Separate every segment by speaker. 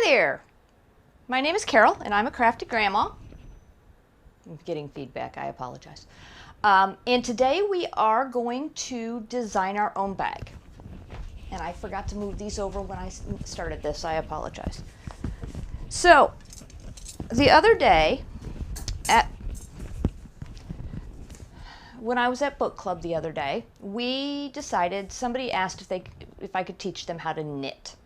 Speaker 1: Hi there! My name is Carol and I'm a crafty grandma. I'm getting feedback, I apologize. And today we are going to design our own bag. And I forgot to move these over when I started this, I apologize. So, the other day, when I was at book club the other day, we decided, somebody asked if I could teach them how to knit.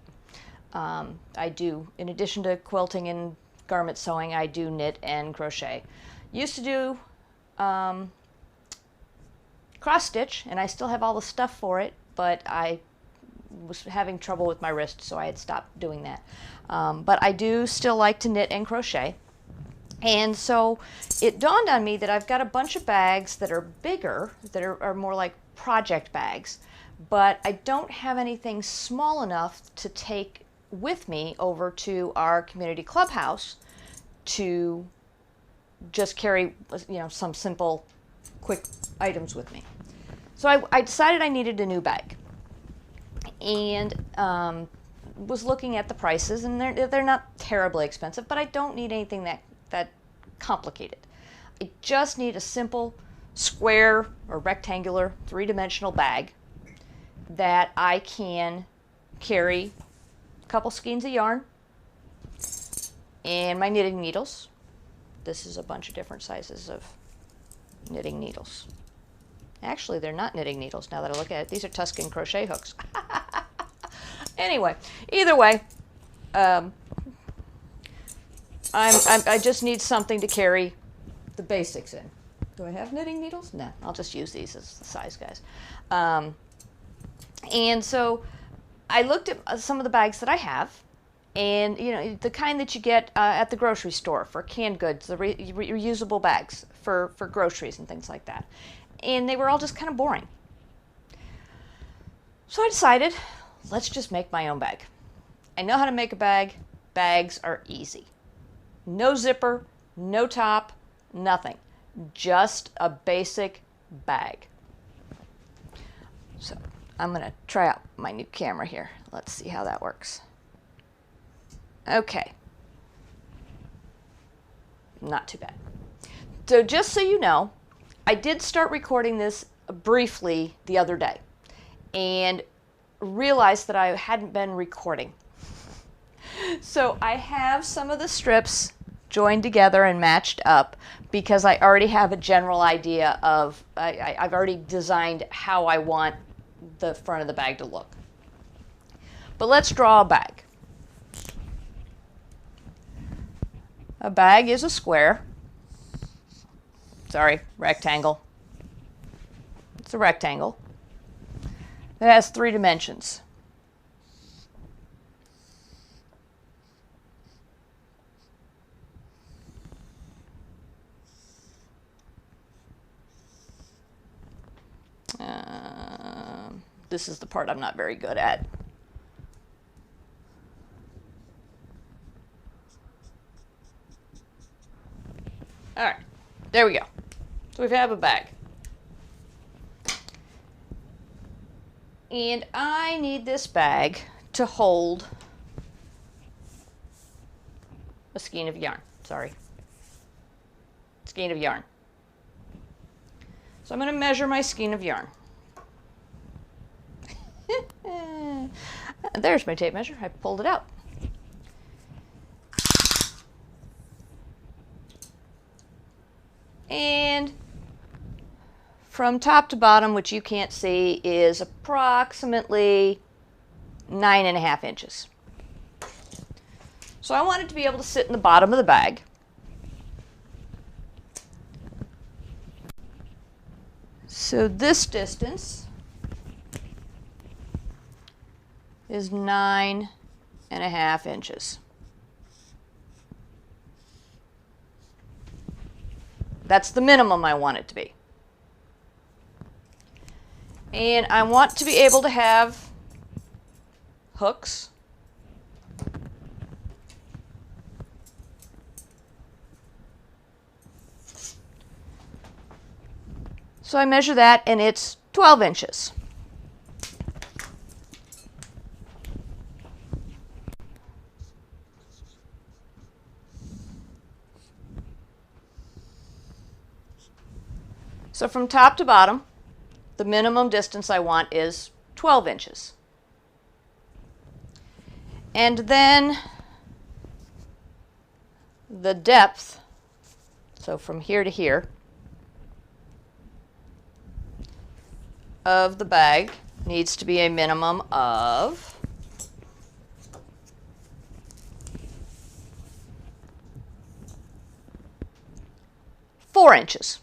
Speaker 1: I do, in addition to quilting and garment sewing, I do knit and crochet. Used to do cross stitch, and I still have all the stuff for it, but I was having trouble with my wrist, so I had stopped doing that. But I do still like to knit and crochet. And so it dawned on me that I've got a bunch of bags that are bigger, that are more like project bags, but I don't have anything small enough to take with me over to our community clubhouse to just carry, some simple, quick items with me. So I decided I needed a new bag, and was looking at the prices, and they're not terribly expensive, but I don't need anything that complicated. I just need a simple square or rectangular three-dimensional bag that I can carry a couple skeins of yarn and my knitting needles. This is a bunch of different sizes of knitting needles. Actually, they're not knitting needles now that I look at it. These are Tuscan crochet hooks. Anyway, either way, I just need something to carry the basics in. Do I have knitting needles? No, I'll just use these as the size guys. And so I looked at some of the bags that I have, and the kind that you get at the grocery store for canned goods, the reusable bags for groceries and things like that. And they were all just kind of boring. So I decided, let's just make my own bag. I know how to make a bag. Bags are easy. No zipper, no top, nothing. Just a basic bag. So I'm going to try out my new camera here. Let's see how that works. Okay. Not too bad. So just so you know, I did start recording this briefly the other day and realized that I hadn't been recording. So I have some of the strips joined together and matched up because I already have a general idea of, I've already designed how I want the front of the bag to look. But let's draw a bag. A bag is a square. Sorry, rectangle. It's a rectangle. It has 3 dimensions. This is the part I'm not very good at. All right, there we go. So we have a bag. And I need this bag to hold a skein of yarn. Sorry. Skein of yarn. So I'm going to measure my skein of yarn. There's my tape measure. I pulled it out. And from top to bottom, which you can't see, is approximately 9.5 inches. So I want it to be able to sit in the bottom of the bag. So this distance is 9.5 inches. That's the minimum I want it to be. And I want to be able to have hooks. So I measure that, and it's 12 inches. So from top to bottom, the minimum distance I want is 12 inches. And then the depth, so from here to here, of the bag needs to be a minimum of 4 inches.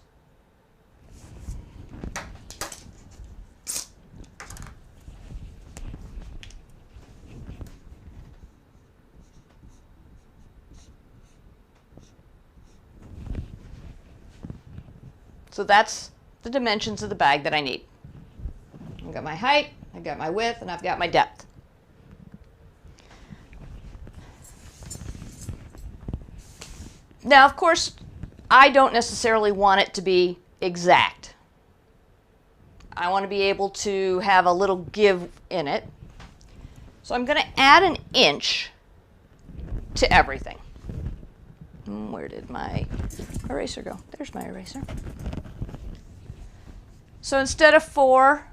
Speaker 1: So that's the dimensions of the bag that I need. I've got my height, I've got my width, and I've got my depth. Now, of course, I don't necessarily want it to be exact. I want to be able to have a little give in it. So I'm going to add an inch to everything. Where did my eraser go? There's my eraser. So instead of 4,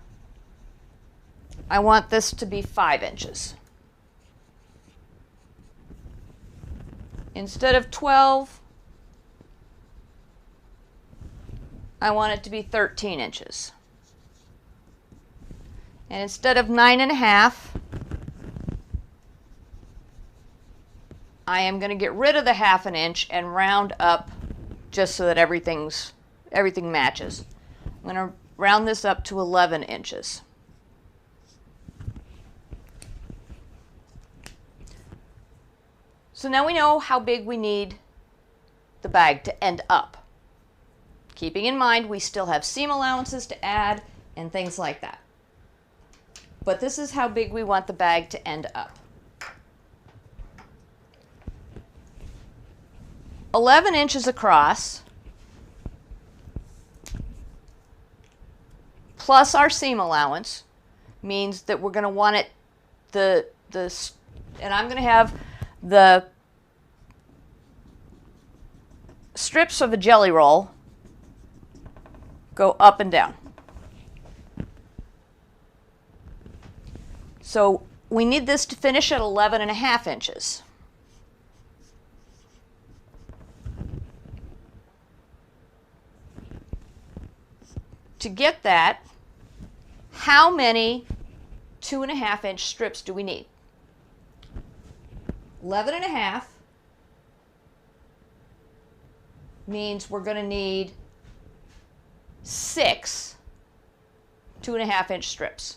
Speaker 1: I want this to be 5 inches. Instead of 12, I want it to be 13 inches. And instead of 9.5, I am going to get rid of the 1/2 inch and round up just so that everything matches. I'm going to round this up to 11 inches. So now we know how big we need the bag to end up. Keeping in mind we still have seam allowances to add and things like that. But this is how big we want the bag to end up. 11 inches across plus our seam allowance means that we're going to want it and I'm going to have the strips of a jelly roll go up and down. So we need this to finish at 11.5 inches. To get that, how many 2.5 inch strips do we need? 11.5 means we're going to need 6 2.5 inch strips.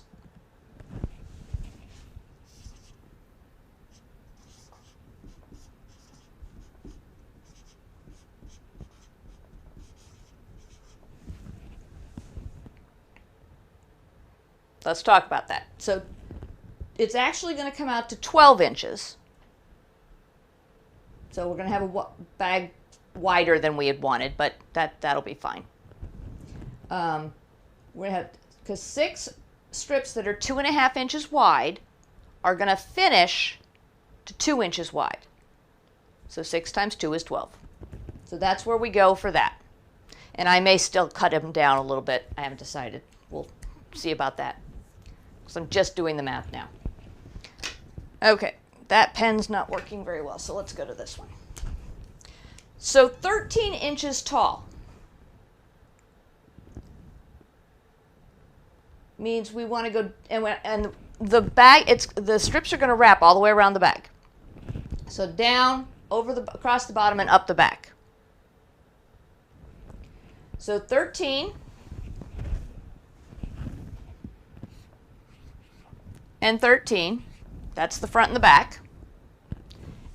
Speaker 1: Let's talk about that. So it's actually going to come out to 12 inches. So we're going to have a bag wider than we had wanted, but that'll be fine. We're going to have, because 6 strips that are 2.5 inches wide are going to finish to 2 inches wide. So 6 times 2 is 12. So that's where we go for that. And I may still cut them down a little bit. I haven't decided. We'll see about that. So I'm just doing the math now. Okay, that pen's not working very well, so let's go to this one. So 13 inches tall means we want to go, and the bag, the strips are going to wrap all the way around the bag. So down, across the bottom, and up the back. So 13 and 13, that's the front and the back.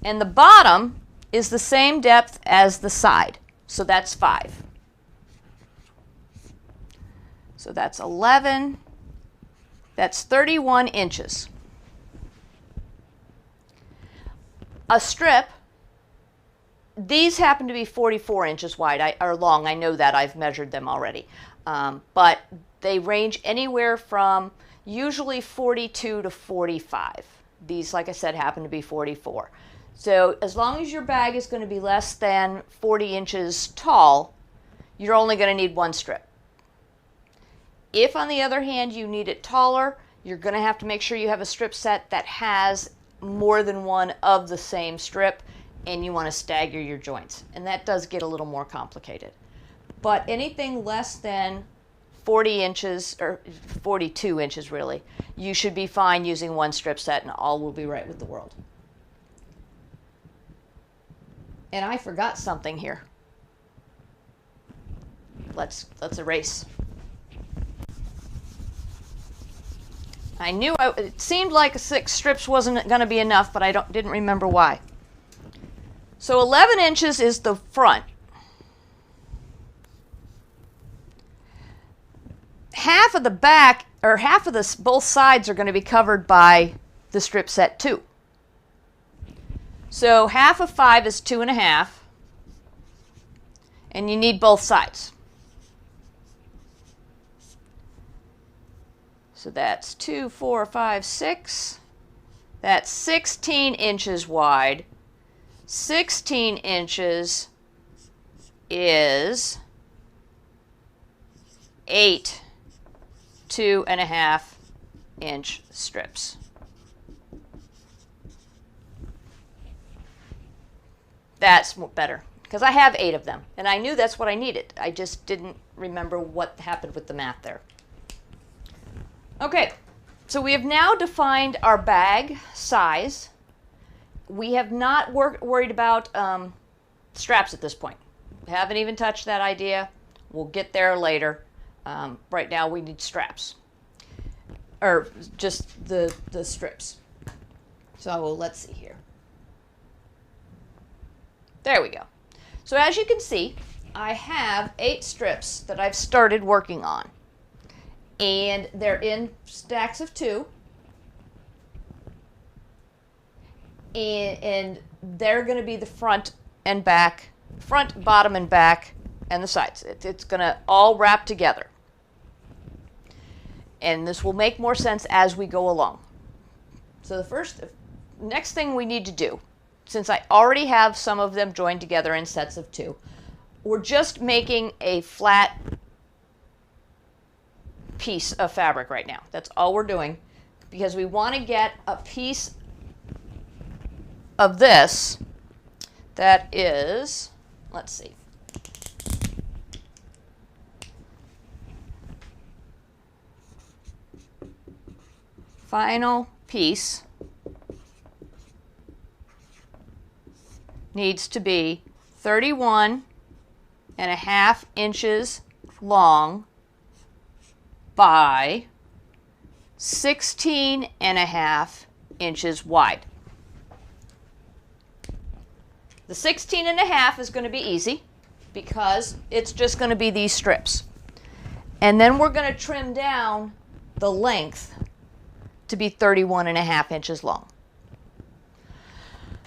Speaker 1: And the bottom is the same depth as the side, so that's 5. So that's 11, that's 31 inches. A strip, these happen to be 44 inches wide, or long, I know that, I've measured them already. But they range anywhere from usually 42 to 45. These, like I said, happen to be 44. So as long as your bag is going to be less than 40 inches tall, you're only going to need 1 strip. If, on the other hand, you need it taller, you're going to have to make sure you have a strip set that has more than one of the same strip, and you want to stagger your joints. And that does get a little more complicated. But anything less than 40 inches, or 42 inches really, you should be fine using one strip set and all will be right with the world. And I forgot something here. Let's erase. I knew it seemed like 6 strips wasn't going to be enough, but I didn't remember why. So 11 inches is the front. Half of the back, or half of both sides are going to be covered by the strip set too. So half of 5 is 2.5, and you need both sides. So that's 2, 4, 5, 6. That's 16 inches wide. 16 inches is 8 2.5 inch strips. That's better, because I have 8 of them, and I knew that's what I needed. I just didn't remember what happened with the math there. Okay, so we have now defined our bag size. We have not worried about straps at this point. We haven't even touched that idea. We'll get there later. Right now we need straps, or just the strips. So let's see here. There we go. So as you can see, I have 8 strips that I've started working on. And they're in stacks of 2. And they're going to be the front and back, front, bottom, and back, and the sides. It's going to all wrap together. And this will make more sense as we go along. So the next thing we need to do, since I already have some of them joined together in sets of 2, we're just making a flat piece of fabric right now. That's all we're doing, because we want to get a piece of this that is, let's see, final piece needs to be 31.5 inches long by 16.5 inches wide. The 16.5 is going to be easy because it's just going to be these strips. And then we're going to trim down the length to be 31.5 inches long.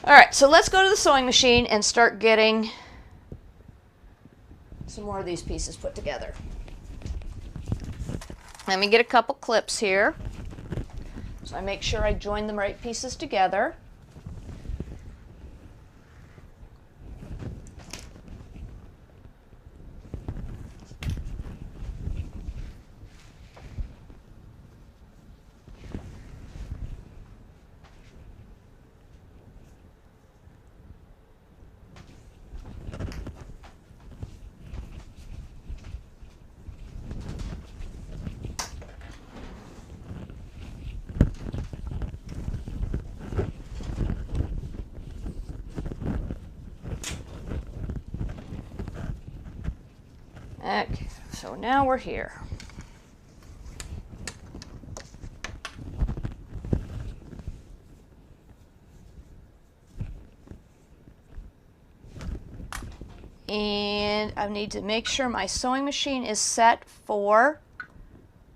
Speaker 1: All right, so let's go to the sewing machine and start getting some more of these pieces put together. Let me get a couple clips here, so I make sure I join the right pieces together. Okay, so now we're here. And I need to make sure my sewing machine is set for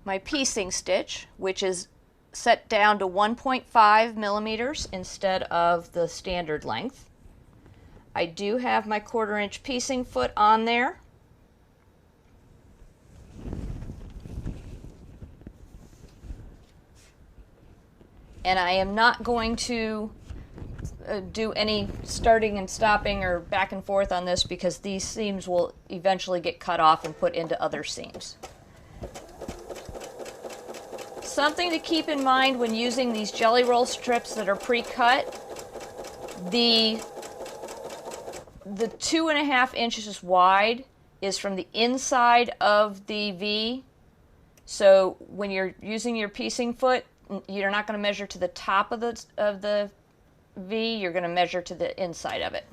Speaker 1: my piecing stitch, which is set down to 1.5 millimeters instead of the standard length. I do have my 1/4 inch piecing foot on there. And I am not going to do any starting and stopping or back and forth on this, because these seams will eventually get cut off and put into other seams. something to keep in mind when using these jelly roll strips that are pre-cut, the 2.5 inches wide is from the inside of the V. So when you're using your piecing foot, you're not going to measure to the top of the V, you're going to measure to the inside of it.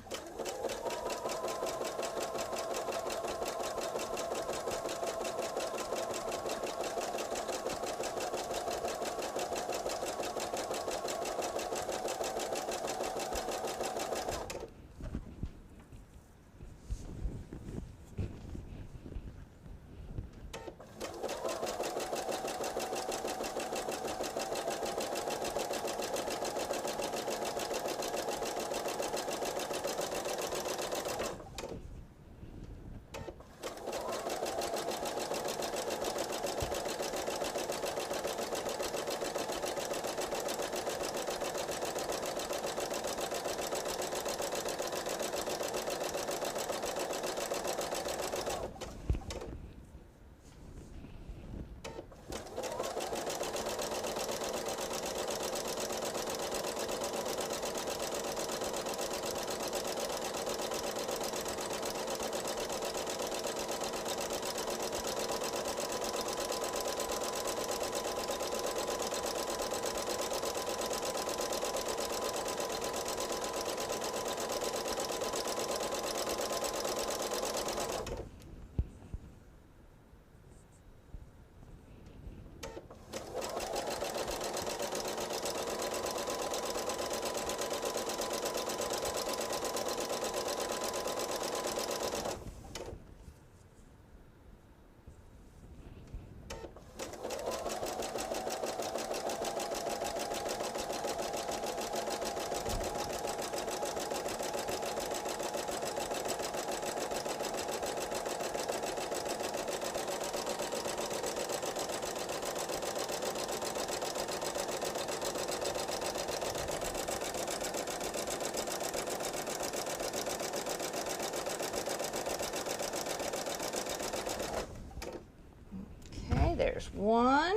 Speaker 1: There's one.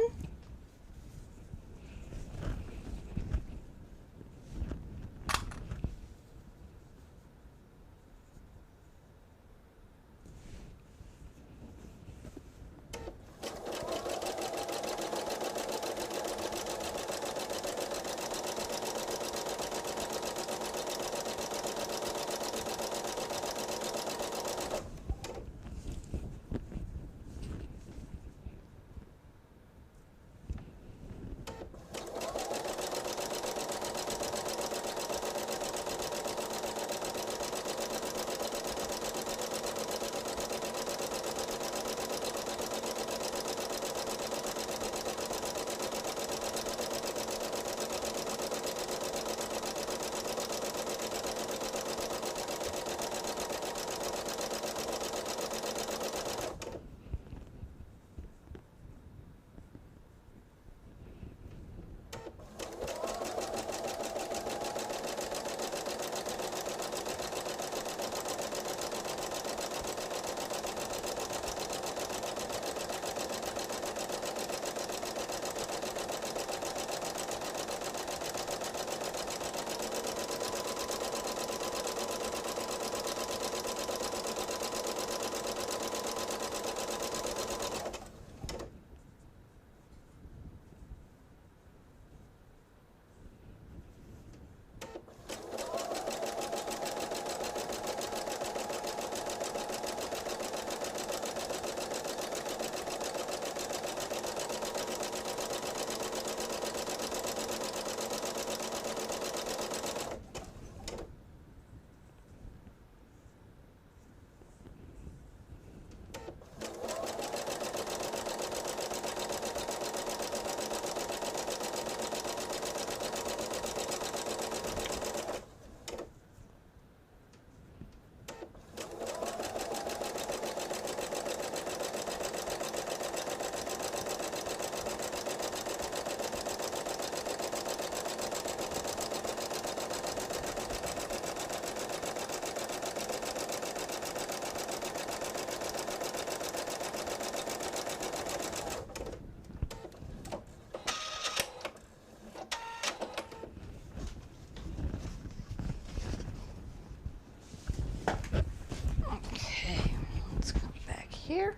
Speaker 1: here.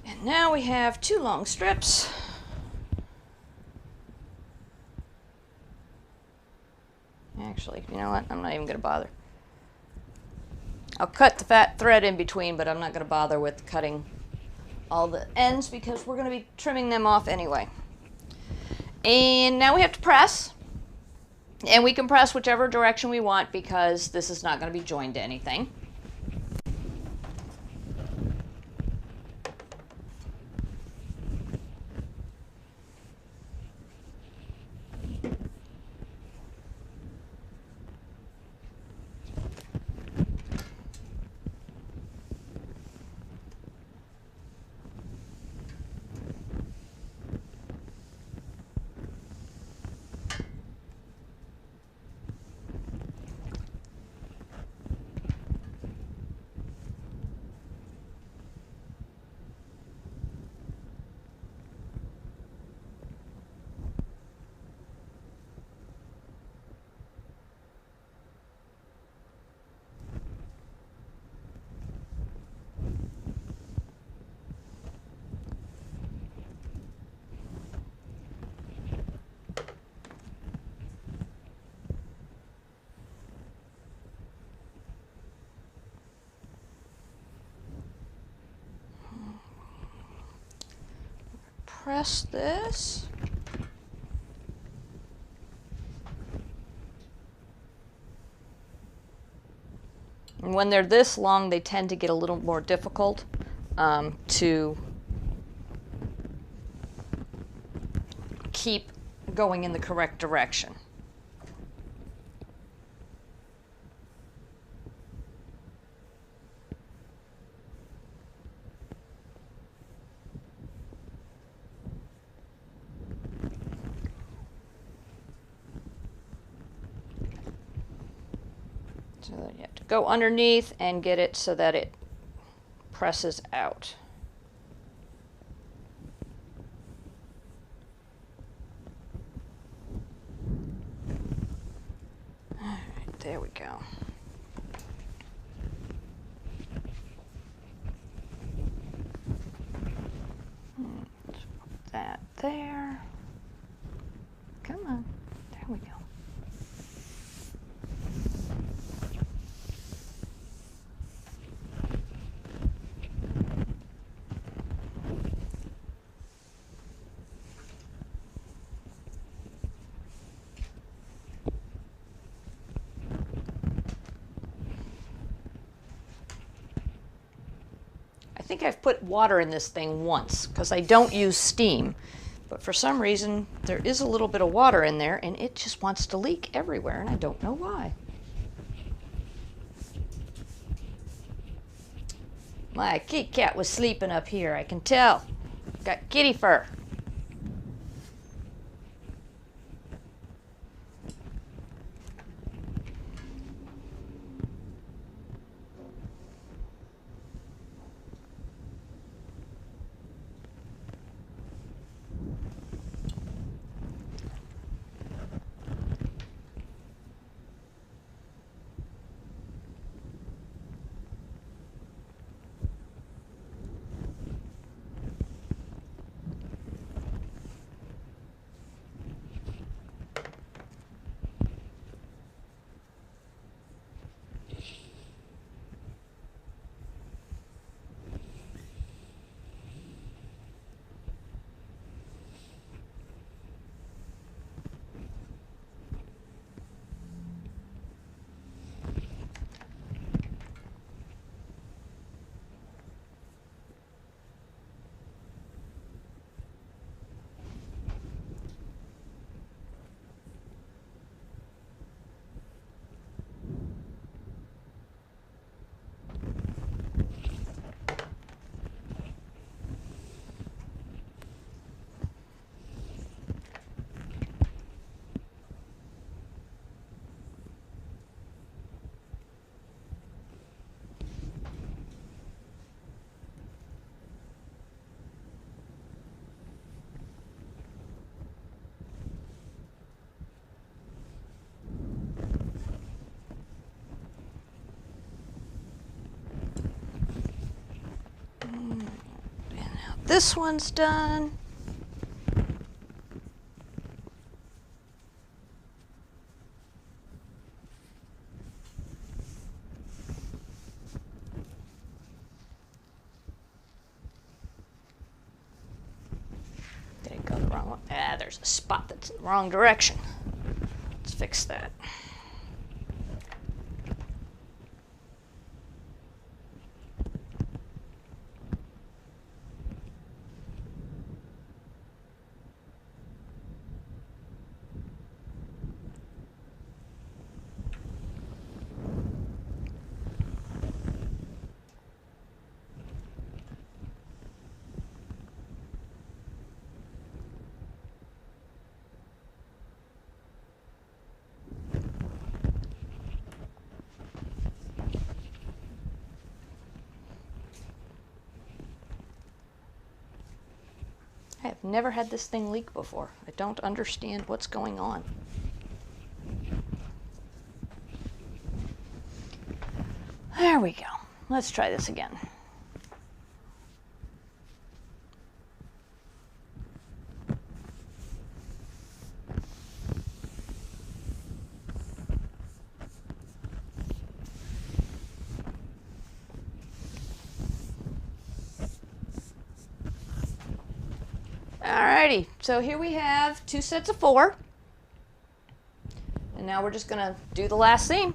Speaker 1: And now we have 2 long strips. Actually, you know what? I'm not even going to bother. I'll cut the fat thread in between, but I'm not going to bother with cutting all the ends because we're going to be trimming them off anyway. And now we have to press. And we can press whichever direction we want because this is not going to be joined to anything. Press this. And when they're this long, they tend to get a little more difficult to keep going in the correct direction. So then you have to go underneath and get it so that it presses out. All right, there we go. Put that there. Come on, there we go. I think I've put water in this thing once because I don't use steam, but for some reason there is a little bit of water in there and it just wants to leak everywhere and I don't know why. My kitty cat was sleeping up here, I can tell. Got kitty fur. this one's done. Did it go the wrong way? Ah, there's a spot that's in the wrong direction. Let's fix that. I have never had this thing leak before. I don't understand what's going on. There we go. Let's try this again. Alrighty, so here we have 2 sets of 4. And now we're just going to do the last seam.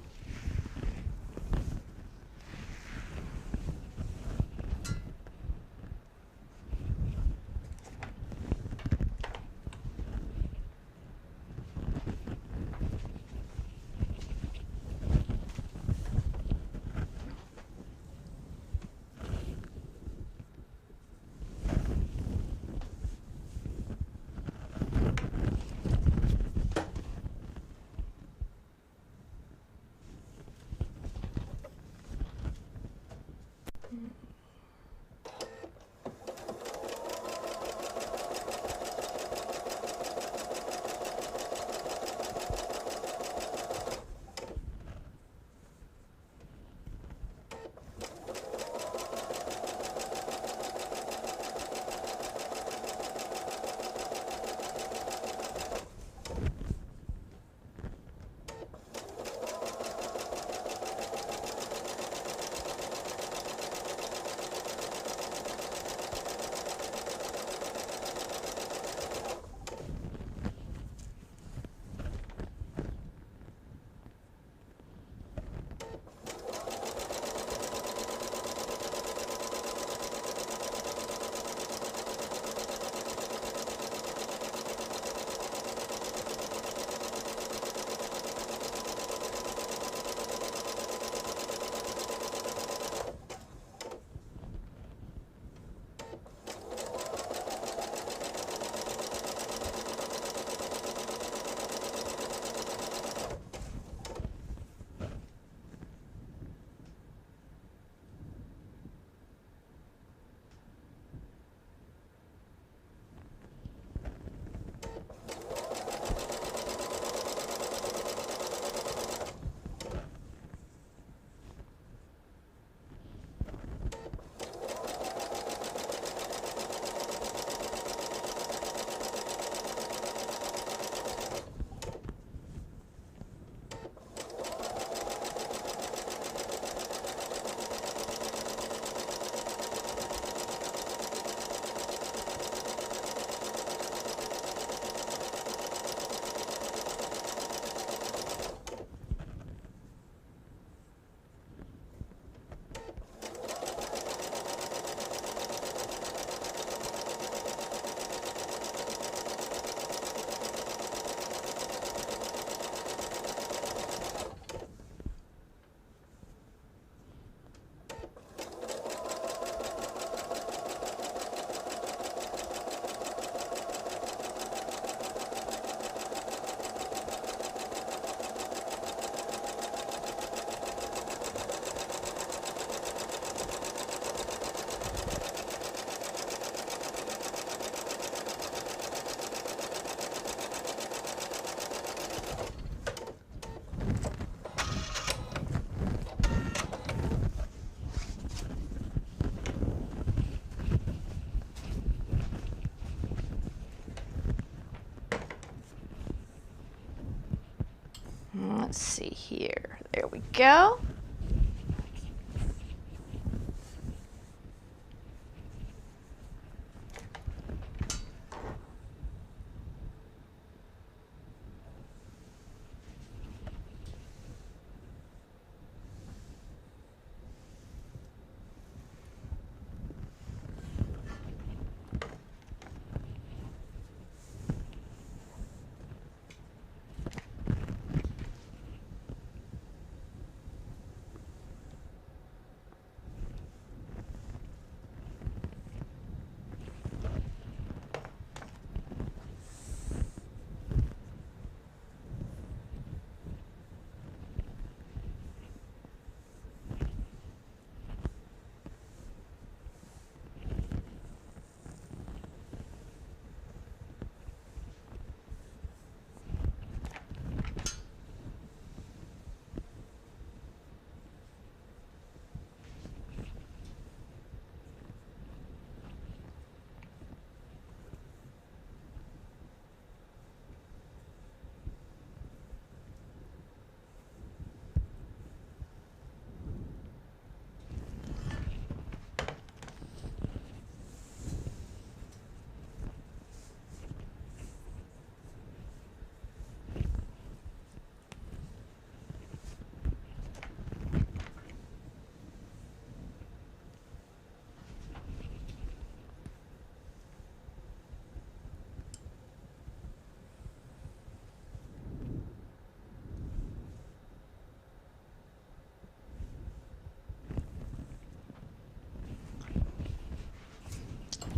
Speaker 1: Let's see here. There we go.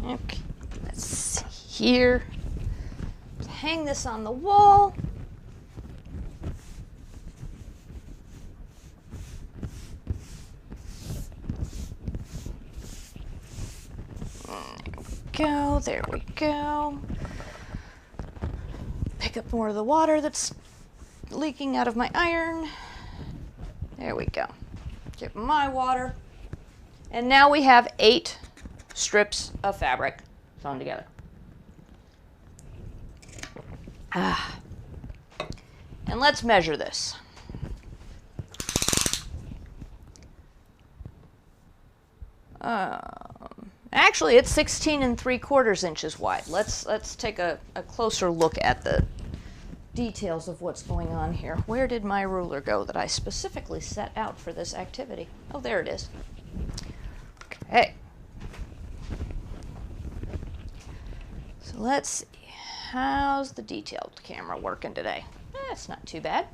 Speaker 1: Okay, let's see here. Hang this on the wall. There we go. Pick up more of the water that's leaking out of my iron. There we go. Get my water. And now we have 8 strips of fabric sewn together. And let's measure this. Actually, it's 16 3/4 inches wide. Let's take a closer look at the details of what's going on here. Where did my ruler go that I specifically set out for this activity? Oh, there it is. Okay. So let's see. How's the detailed camera working today? It's not too bad.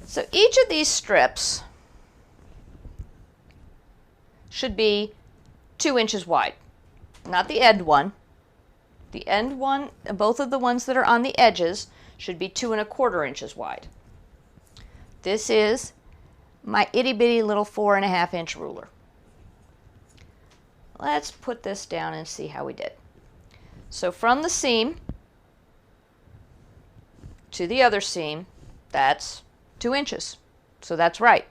Speaker 1: So each of these strips should be 2 inches wide, not the end one. The end one, both of the ones that are on the edges should be 2 1/4 inches wide. This is my itty bitty little 4.5 inch ruler. Let's put this down and see how we did. So from the seam to the other seam, that's 2 inches. So that's right.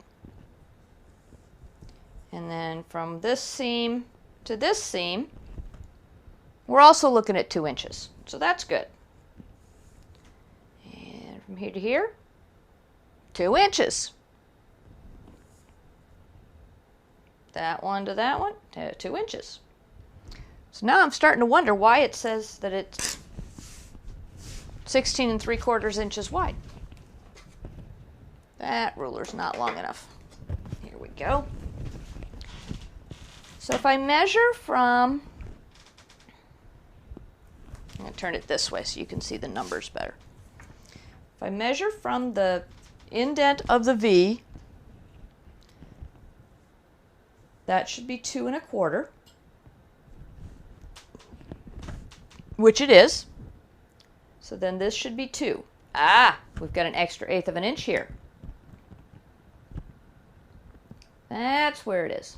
Speaker 1: And then from this seam to this seam, we're also looking at 2 inches. So that's good. And from here to here, 2 inches. That one to that one, 2 inches. So now I'm starting to wonder why it says that it's 16 3/4 inches wide. That ruler's not long enough. Here we go. So if I measure from, I'm going to turn it this way so you can see the numbers better. If I measure from the indent of the V, that should be 2 1/4, which it is. So then this should be 2. We've got an extra 1/8 of an inch here. That's where it is.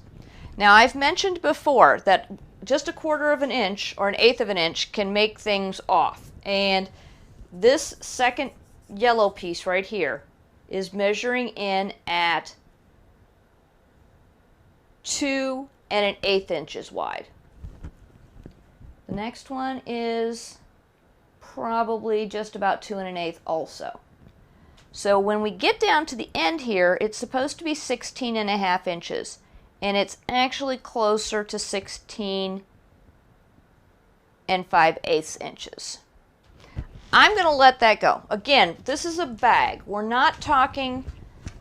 Speaker 1: Now, I've mentioned before that just 1/4 of an inch or an 1/8 of an inch can make things off. And this second yellow piece right here is measuring in at 2 1/8 inches wide. The next one is probably just about 2 1/8 also. So when we get down to the end here, it's supposed to be 16 1/2 inches, and it's actually closer to 16 5/8 inches. I'm going to let that go. Again, this is a bag. We're not talking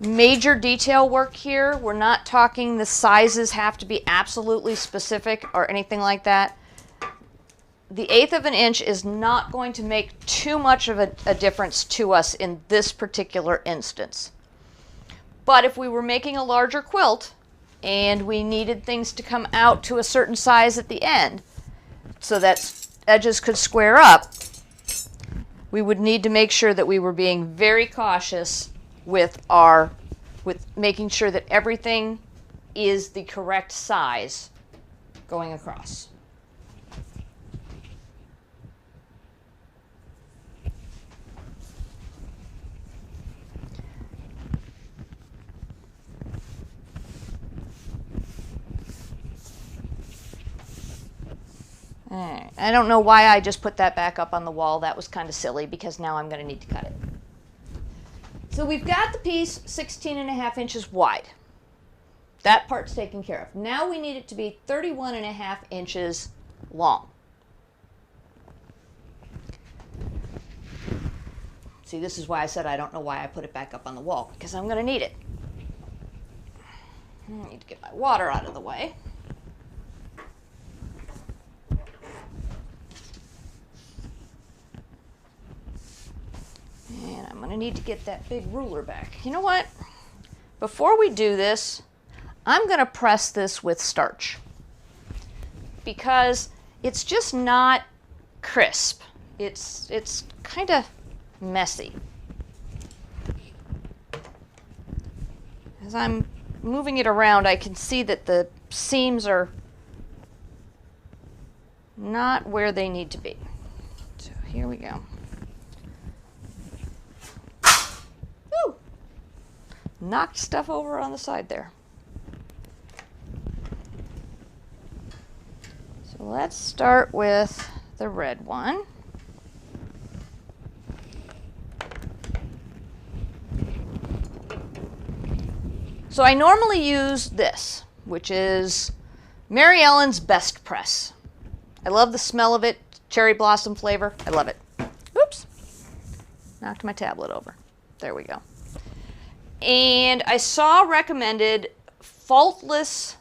Speaker 1: major detail work here. We're not talking the sizes have to be absolutely specific or anything like that. The 1/8 of an inch is not going to make too much of a difference to us in this particular instance. But if we were making a larger quilt and we needed things to come out to a certain size at the end so that edges could square up, we would need to make sure that we were being very cautious with making sure that everything is the correct size going across. Alright, I don't know why I just put that back up on the wall. That was kind of silly because now I'm going to need to cut it. So we've got the piece 16 1/2 inches wide. That part's taken care of. Now we need it to be 31 1/2 inches long. See, this is why I said I don't know why I put it back up on the wall, because I'm going to need it. I need to get my water out of the way. And I'm going to need to get that big ruler back. You know what? Before we do this, I'm going to press this with starch because it's just not crisp. It's kind of messy. As I'm moving it around, I can see that the seams are not where they need to be. So here we go. Knocked stuff over on the side there. So let's start with the red one. So I normally use this, which is Mary Ellen's Best Press. I love the smell of it, cherry blossom flavor. I love it. Oops, knocked my tablet over. There we go. And I saw recommended faultless,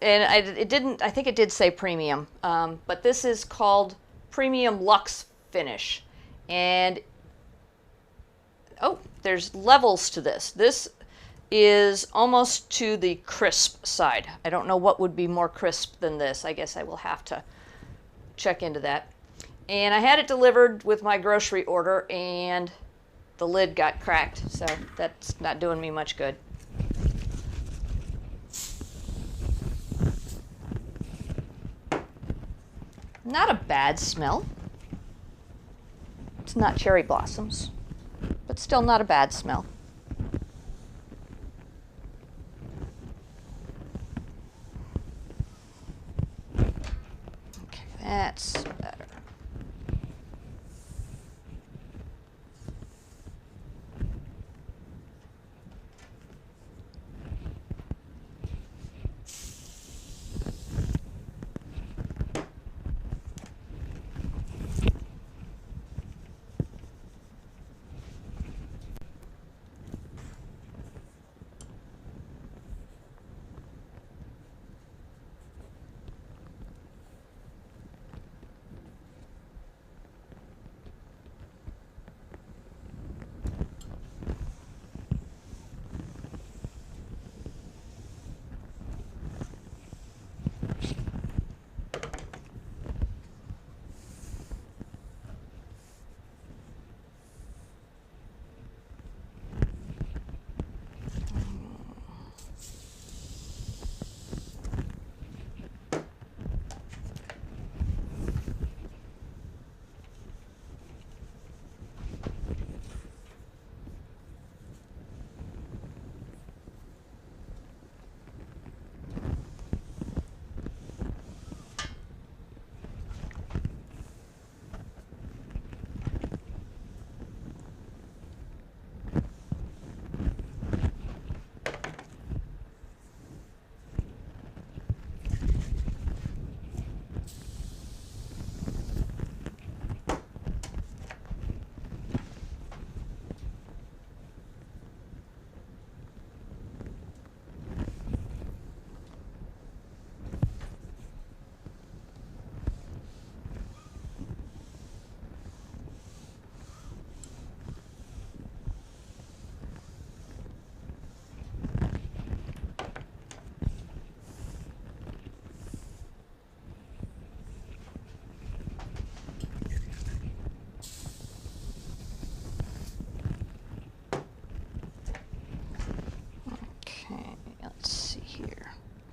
Speaker 1: and I think it did say premium, but this is called Premium Luxe Finish. And, oh, there's levels to this. This is almost to the crisp side. I don't know what would be more crisp than this. I guess I will have to check into that. And I had it delivered with my grocery order, and the lid got cracked, so that's not doing me much good. Not a bad smell. It's not cherry blossoms, but still not a bad smell. Okay, that's better.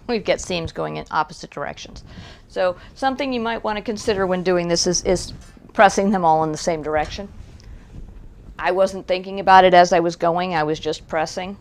Speaker 1: we've got seams going in opposite directions. So something you might want to consider when doing this is pressing them all in the same direction. I wasn't thinking about it as I was going, I was just pressing.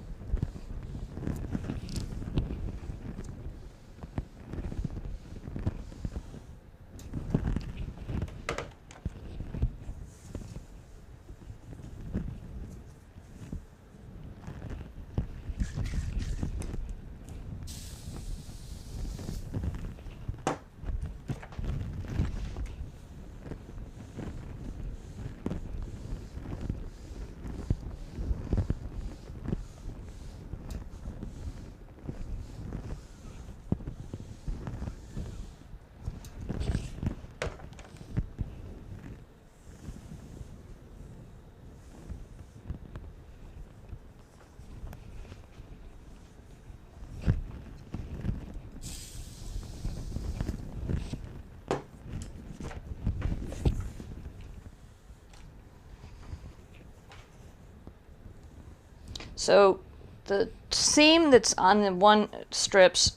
Speaker 1: So the seam that's on the one strips,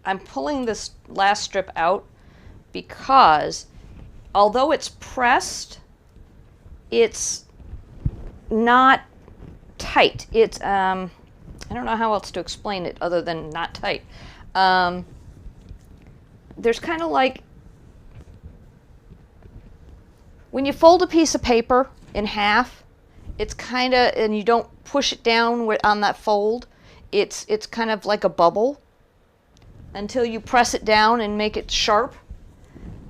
Speaker 1: I'm pulling this last strip out because although it's pressed, it's not tight. It's, I don't know how else to explain it other than not tight. There's kind of like, when you fold a piece of paper in half, it's kind of, and you don't push it down on that fold, it's kind of like a bubble until you press it down and make it sharp.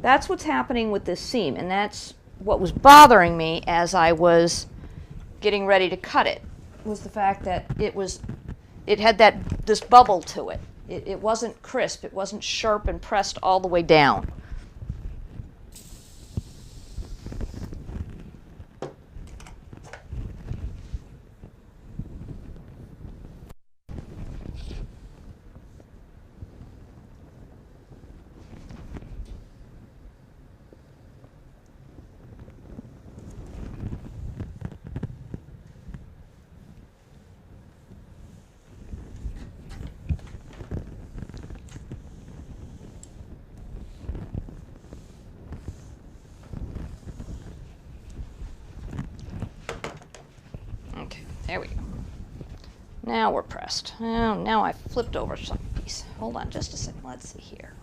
Speaker 1: That's what's happening with this seam, and that's what was bothering me as I was getting ready to cut it, was the fact that it had this bubble to it. It wasn't crisp, it wasn't sharp and pressed all the way down. There we go. Now we're pressed. Oh, now I flipped over some piece. Hold on just a second. Let's see here.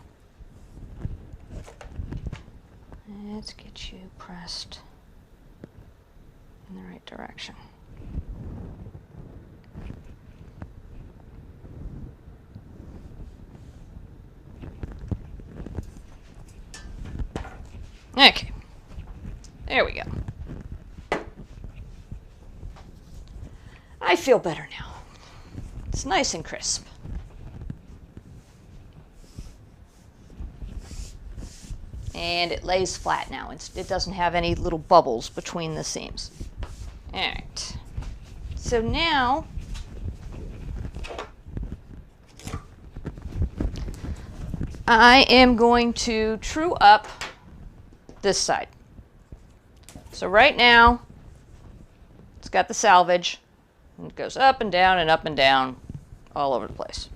Speaker 1: Let's get you pressed in the right direction. Okay. There we go. I feel better now. It's nice and crisp. And it lays flat now. It doesn't have any little bubbles between the seams. All right. So now, I am going to true up this side. So right now, it's got the selvage. It goes up and down all over the place.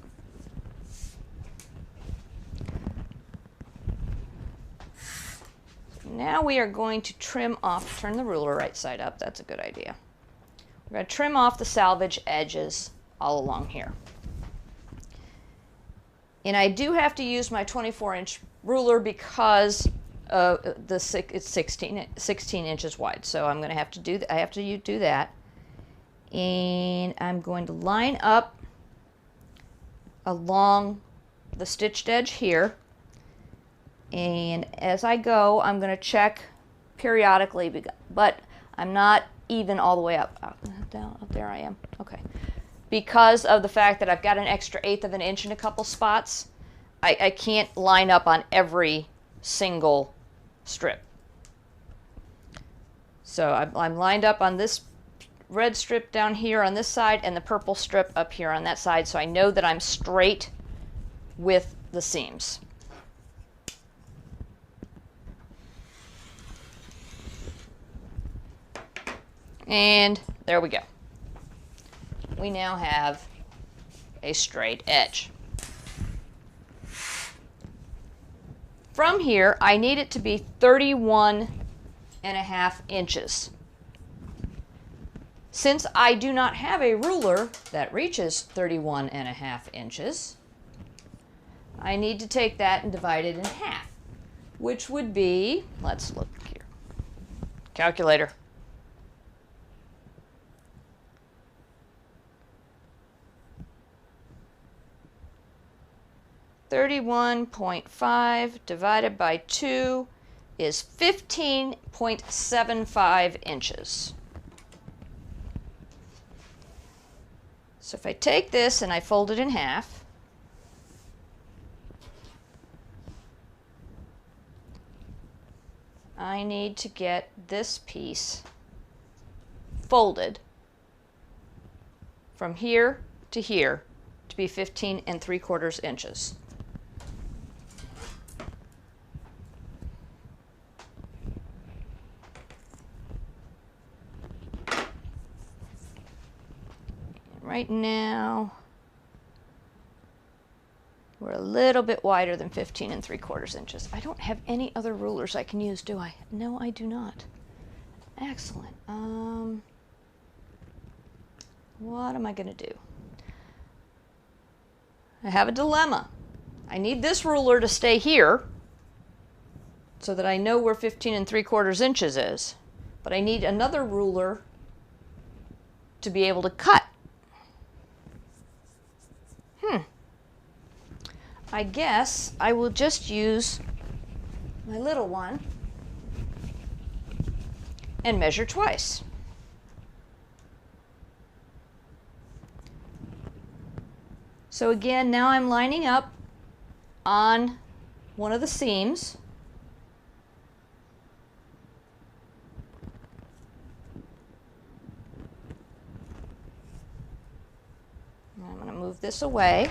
Speaker 1: Now we are going to trim off, turn the ruler right side up, that's a good idea. We're going to trim off the selvage edges all along here. And I do have to use my 24-inch ruler because it's 16 inches wide. So I'm going to have to do that. I have to do that. And I'm going to line up along the stitched edge here, and as I go I'm going to check periodically, but I'm not even all the way up. Down up there I am. Okay, because of the fact that I've got an extra 1/8 of an inch in a couple spots, I can't line up on every single strip. So I'm lined up on this red strip down here on this side and the purple strip up here on that side, so I know that I'm straight with the seams. And there we go. We now have a straight edge. from here, I need it to be 31.5 inches. Since I do not have a ruler that reaches 31.5 inches, I need to take that and divide it in half, which would be, let's look here, calculator. 31.5 divided by 2 is 15.75 inches. So if I take this and I fold it in half, I need to get this piece folded from here to here to be 15.75 inches. Right now, we're a little bit wider than 15.75 inches. I don't have any other rulers I can use, do I? No, I do not. Excellent. What am I going to do? I have a dilemma. I need this ruler to stay here so that I know where 15.75 inches is, but I need another ruler to be able to cut. I guess I will just use my little one and measure twice. So again, now I'm lining up on one of the seams. I'm going to move this away.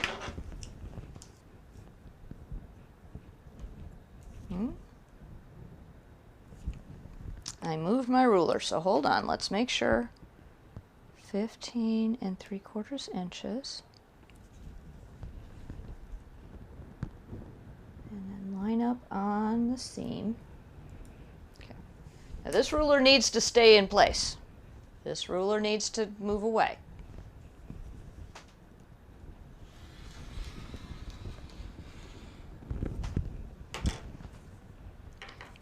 Speaker 1: I moved my ruler, so hold on, let's make sure. 15.75 inches. And then line up on the seam. Okay. Now this ruler needs to stay in place. This ruler needs to move away.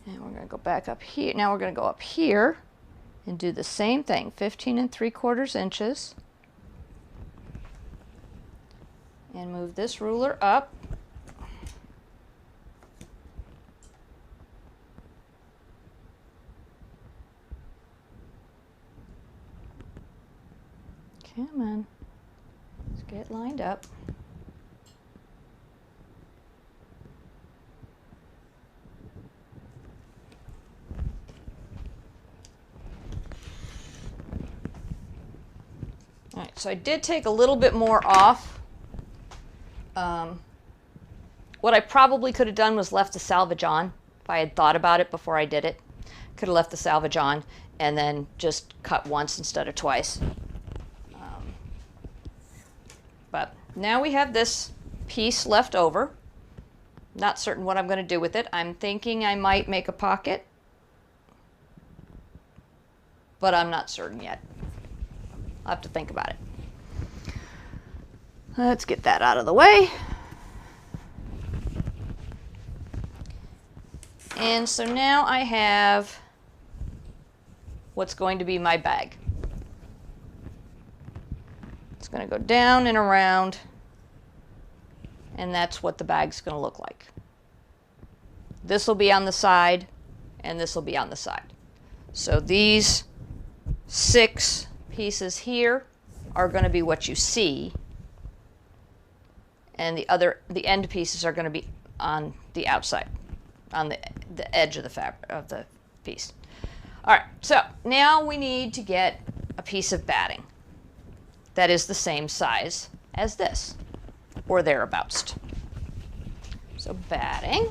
Speaker 1: And we're going to go back up here. Now we're going to go up here and do the same thing, 15.75 inches. And move this ruler up. Come on. Let's get lined up. All right, so I did take a little bit more off. What I probably could have done was left the salvage on. If I had thought about it before I did it, could have left the salvage on and then just cut once instead of twice. But now we have this piece left over. Not certain what I'm going to do with it. I'm thinking I might make a pocket, but I'm not certain yet. I'll have to think about it. Let's get that out of the way. And so now I have what's going to be my bag. It's going to go down and around, and that's what the bag's going to look like. This will be on the side, and this will be on the side. So these 6 pieces here are going to be what you see, and the end pieces are going to be on the outside, on the edge of the fabric of the piece. All right, so now we need to get a piece of batting that is the same size as this, or thereabouts. So batting.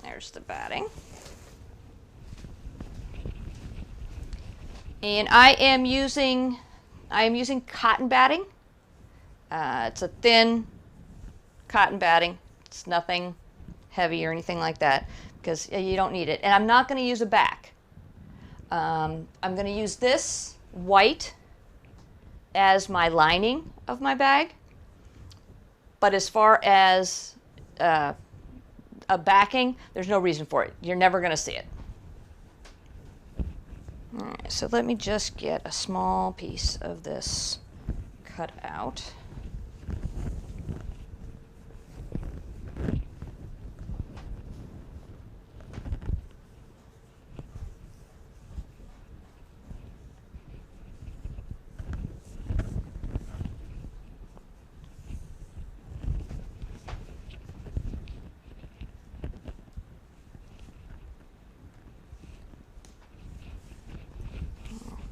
Speaker 1: There's the batting. And I am using cotton batting. It's a thin cotton batting. It's nothing heavy or anything like that because you don't need it. And I'm not going to use a back. I'm going to use this white as my lining of my bag. But as far as a backing, there's no reason for it. You're never going to see it. All right, so let me just get a small piece of this cut out.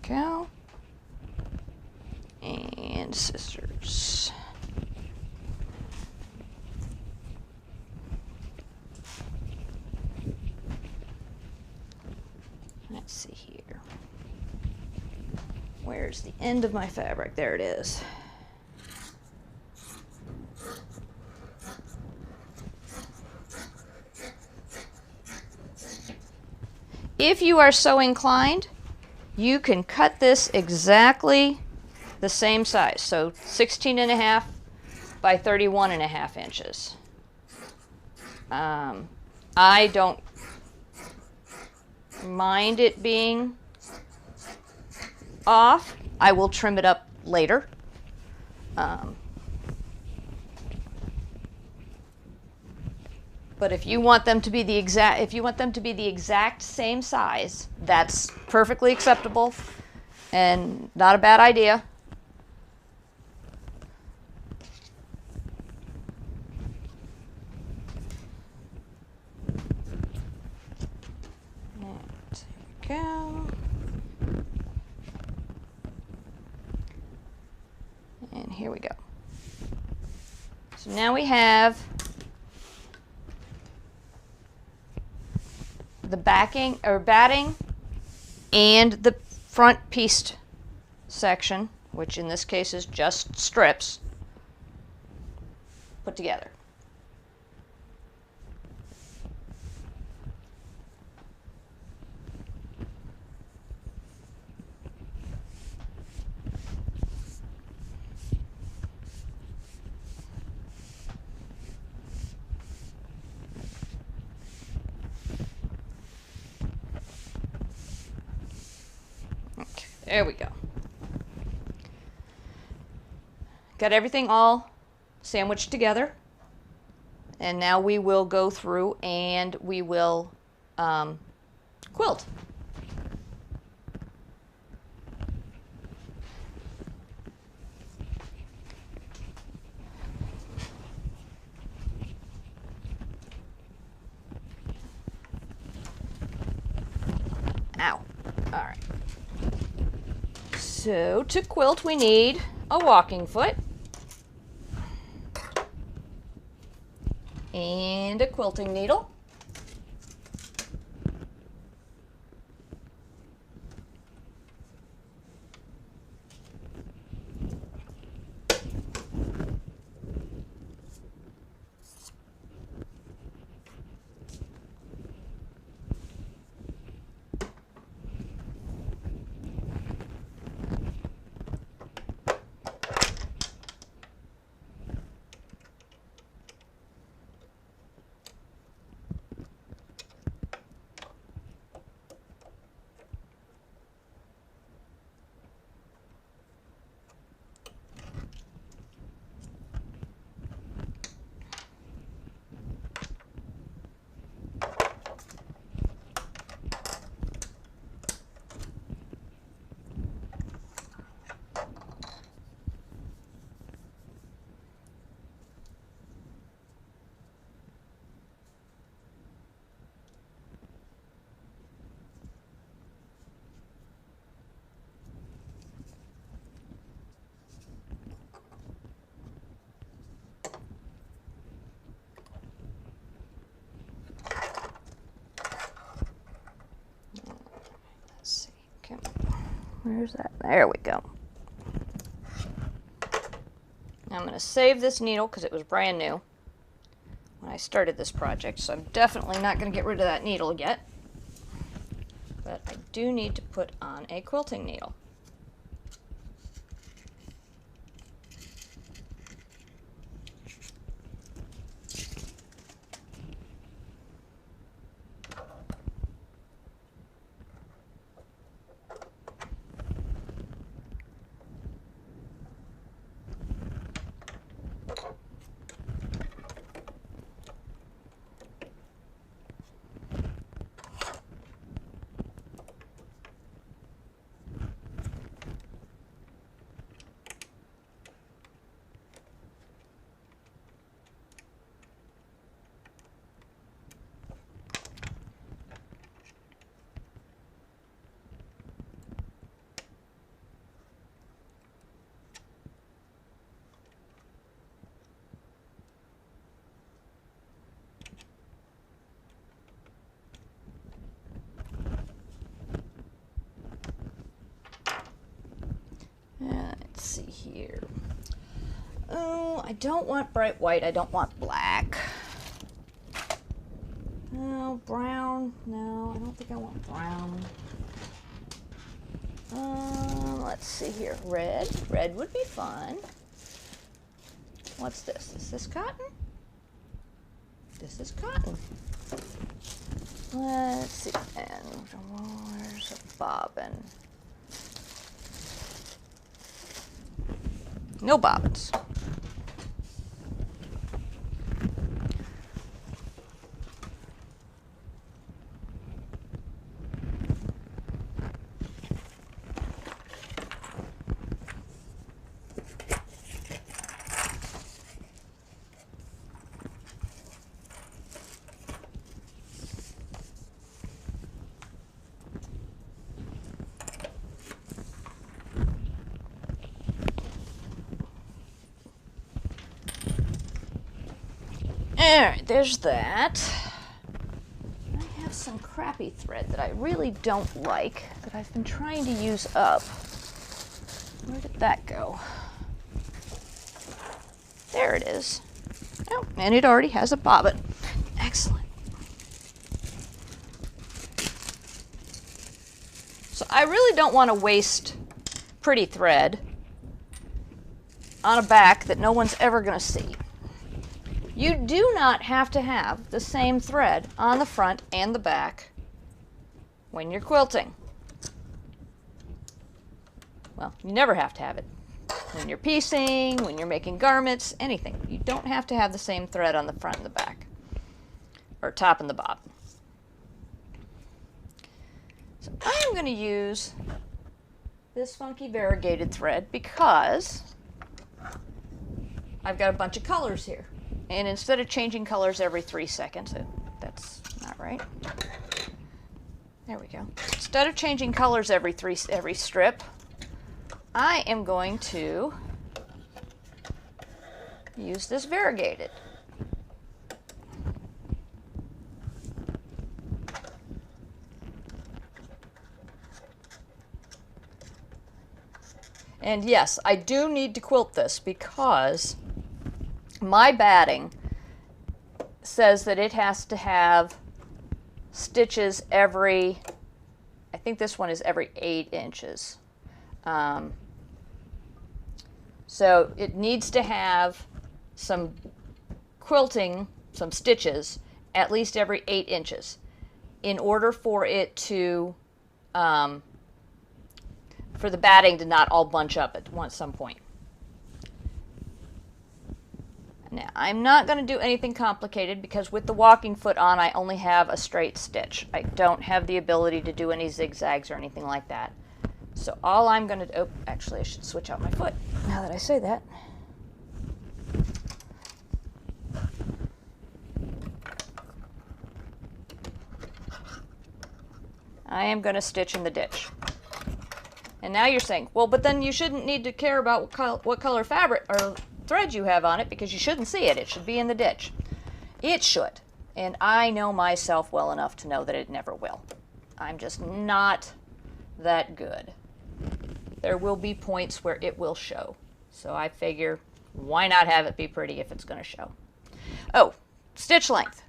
Speaker 1: Go. And scissors. Let's see here. Where's the end of my fabric? There it is. If you are so inclined, you can cut this exactly the same size. So 16.5 by 31.5 inches. I don't mind it being off. I will trim it up later. But if you want them to be the exact same size, that's perfectly acceptable and not a bad idea. There we go. And here we go. So now we have the backing or batting and the front pieced section, which in this case is just strips, put together. There we go. Got everything all sandwiched together. And now we will go through and we will quilt. Ow. All right. So to quilt we need a walking foot and a quilting needle. Where's that? There we go. I'm going to save this needle because it was brand new. I started this project, so I'm definitely not going to get rid of that needle yet. But I do need to put on a quilting needle. Let's see here. Oh, I don't want bright white. I don't want black. No, brown. No, I don't think I want brown. Let's see here. Red. Red would be fun. What's this? Is this cotton? This is cotton. Let's see. And where's a bobbin? No bobbins. Alright, there's that. I have some crappy thread that I really don't like that I've been trying to use up. Where did that go? There it is. Oh, and it already has a bobbin. Excellent. So I really don't want to waste pretty thread on a back that no one's ever going to see. You do not have to have the same thread on the front and the back when you're quilting. Well, you never have to have it. When you're piecing, when you're making garments, anything. You don't have to have the same thread on the front and the back, or top and the bottom. So I'm going to use this funky variegated thread because I've got a bunch of colors here. And instead of changing colors every 3 seconds, that's not right. There we go. Instead of changing colors every strip, I am going to use this variegated. And yes, I do need to quilt this because my batting says that it has to have stitches every, I think this one is every 8 inches. So it needs to have some quilting, some stitches, at least every 8 inches in order for it to, for the batting to not all bunch up at some point. Now, I'm not going to do anything complicated because with the walking foot on, I only have a straight stitch. I don't have the ability to do any zigzags or anything like that. So all I'm going to do, oh, actually I should switch out my foot now that I say that. I am going to stitch in the ditch. And now you're saying, well, but then you shouldn't need to care about what color fabric or thread you have on it because you shouldn't see it. It should be in the ditch. It should. And I know myself well enough to know that it never will. I'm just not that good. There will be points where it will show. So I figure, why not have it be pretty if it's going to show? Oh, Stitch length.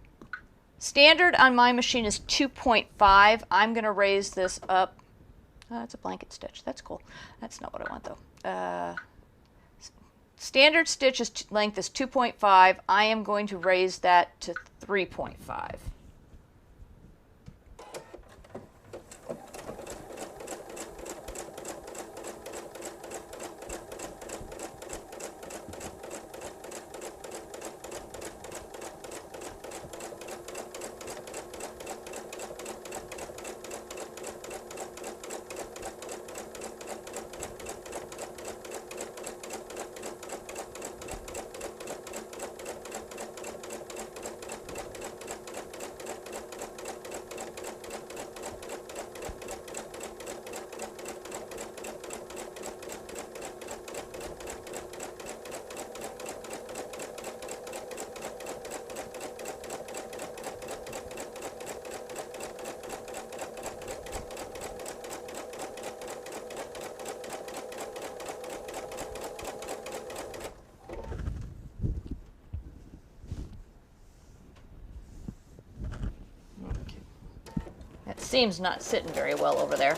Speaker 1: Standard on my machine is 2.5. I'm going to raise this up. Oh, that's a blanket stitch. That's cool. That's not what I want though. Standard stitch length is 2.5. I am going to raise that to 3.5. That seam's not sitting very well over there.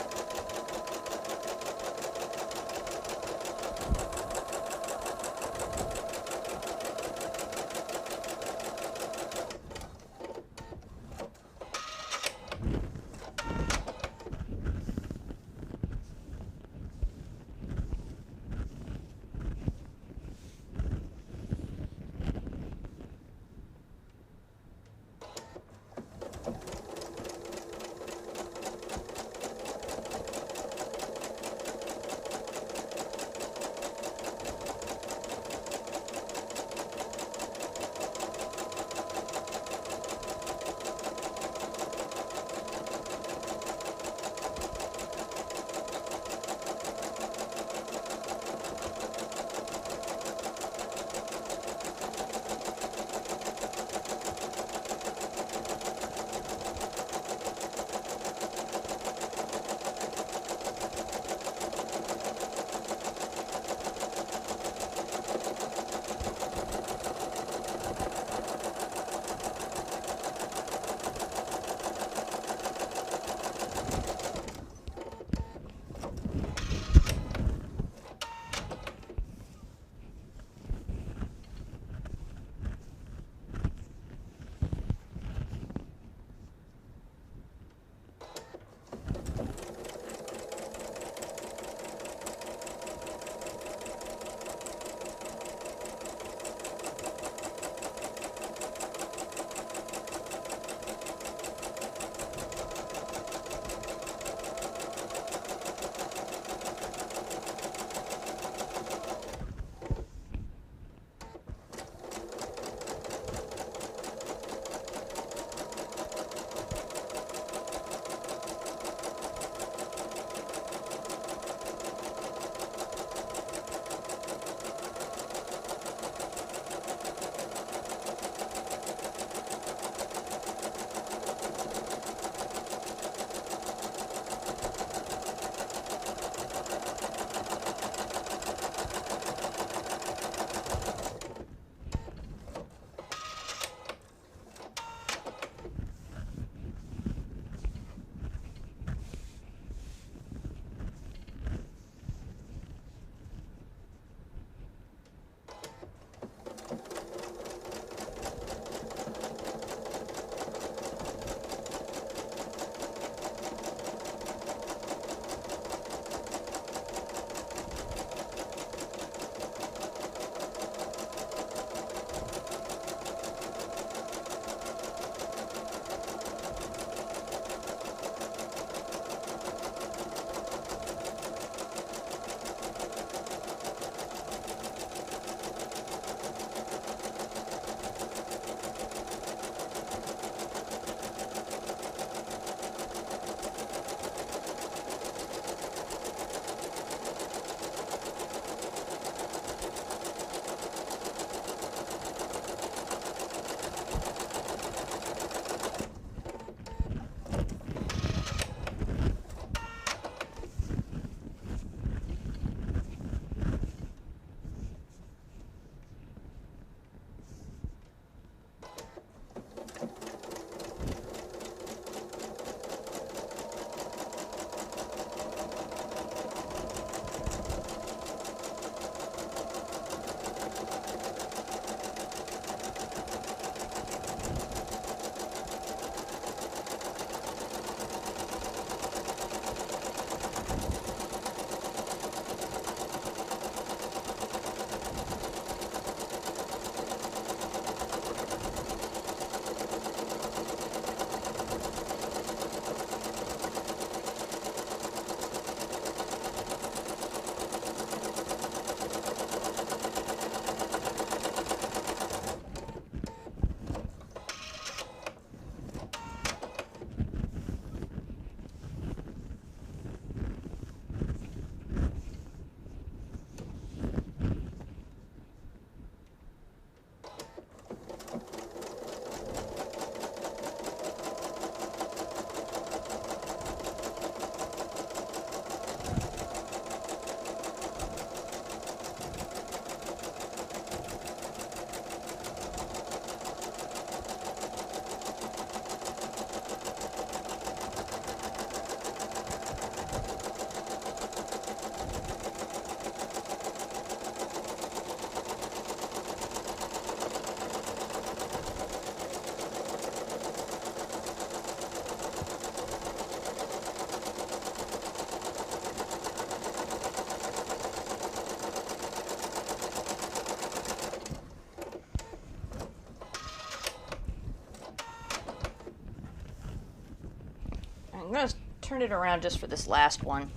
Speaker 1: I'm going to turn it around just for this last one.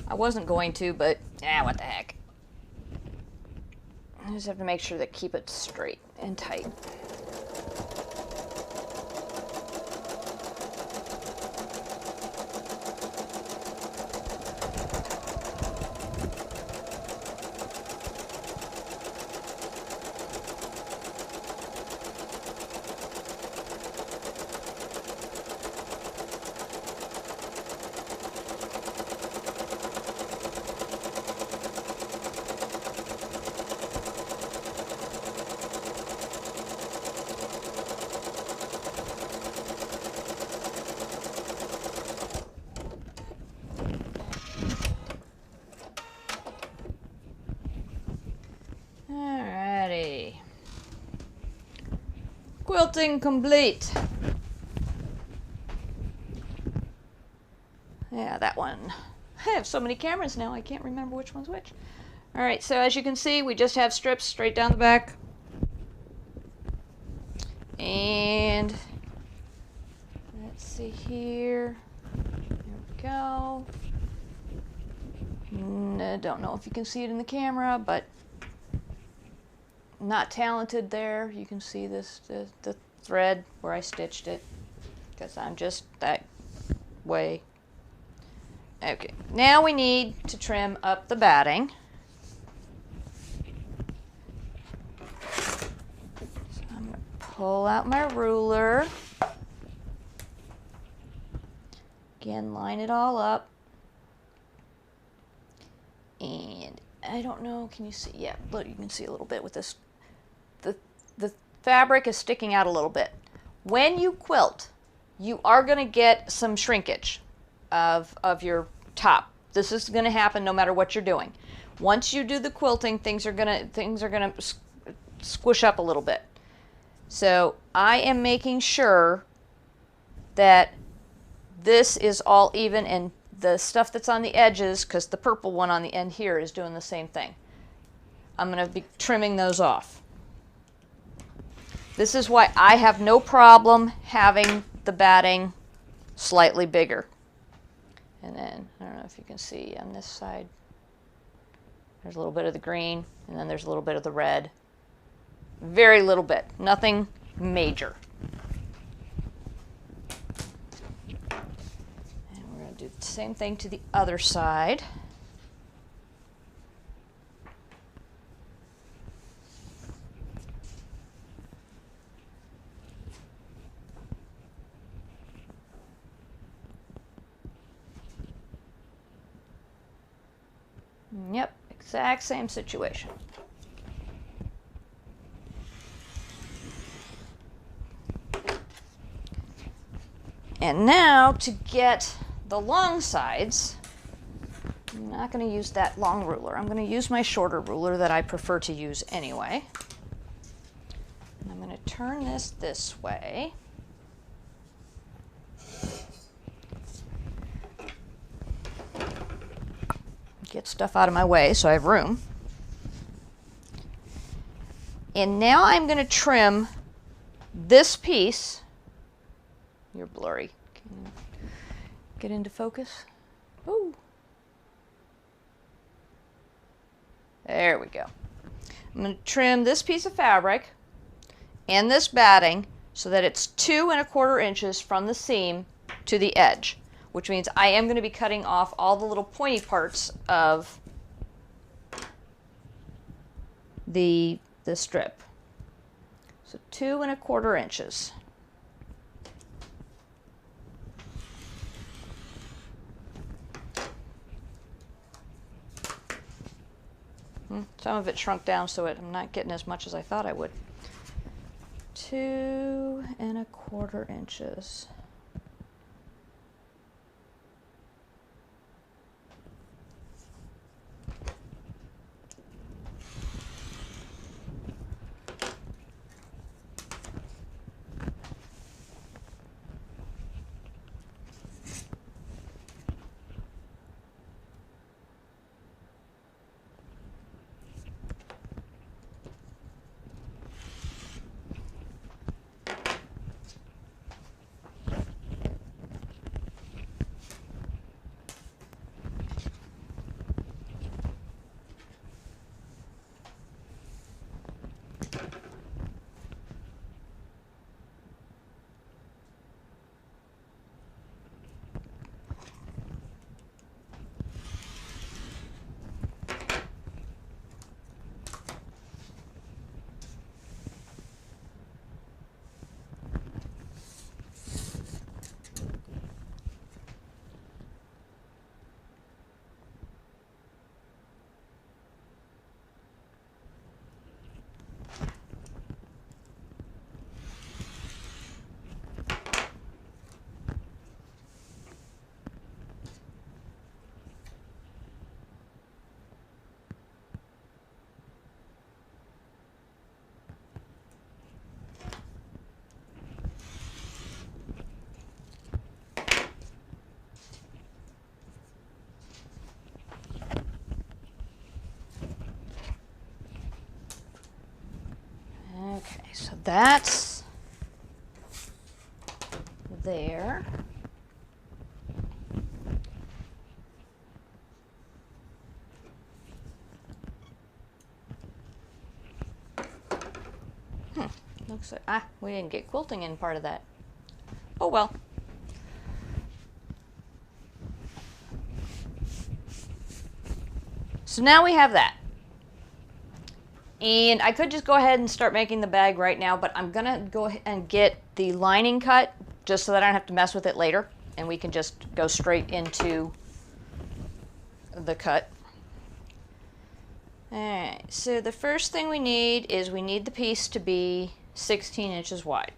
Speaker 1: I wasn't going to, but what the heck. I just have to make sure that keep it straight and tight. Alrighty. Quilting complete. Yeah, that one. I have so many cameras now, I can't remember which one's which. Alright, so as you can see, we just have strips straight down the back. And let's see here. There we go. I don't know if you can see it in the camera, but not talented there. You can see this the thread where I stitched it because I'm just that way. Okay, now we need to trim up the batting. So I'm going to pull out my ruler. Again, line it all up. And I don't know, can you see? Yeah, look, you can see a little bit with this. The fabric is sticking out a little bit. When you quilt, you are going to get some shrinkage of your top. This is going to happen no matter what you're doing. Once you do the quilting, things are going to squish up a little bit. So I am making sure that this is all even, and the stuff that's on the edges, because the purple one on the end here is doing the same thing. I'm going to be trimming those off. This is why I have no problem having the batting slightly bigger. And then, I don't know if you can see on this side, there's a little bit of the green, and then there's a little bit of the red. Very little bit, nothing major. And we're going to do the same thing to the other side. Yep, exact same situation. And now to get the long sides, I'm not going to use that long ruler. I'm going to use my shorter ruler that I prefer to use anyway. And I'm going to turn this way. Get stuff out of my way so I have room. And now I'm going to trim this piece. You're blurry. Can you get into focus? Ooh. There we go. I'm going to trim this piece of fabric and this batting so that it's 2 1/4 inches from the seam to the edge, which means I am going to be cutting off all the little pointy parts of the strip. So 2 1/4 inches. Some of it shrunk down, so I'm not getting as much as I thought I would. 2 1/4 inches. that's there. Looks like, we didn't get quilting in part of that. Oh well. So now we have that. And I could just go ahead and start making the bag right now, but I'm gonna go ahead and get the lining cut just so that I don't have to mess with it later, and we can just go straight into the cut. Alright, so the first thing we need is we need the piece to be 16 inches wide.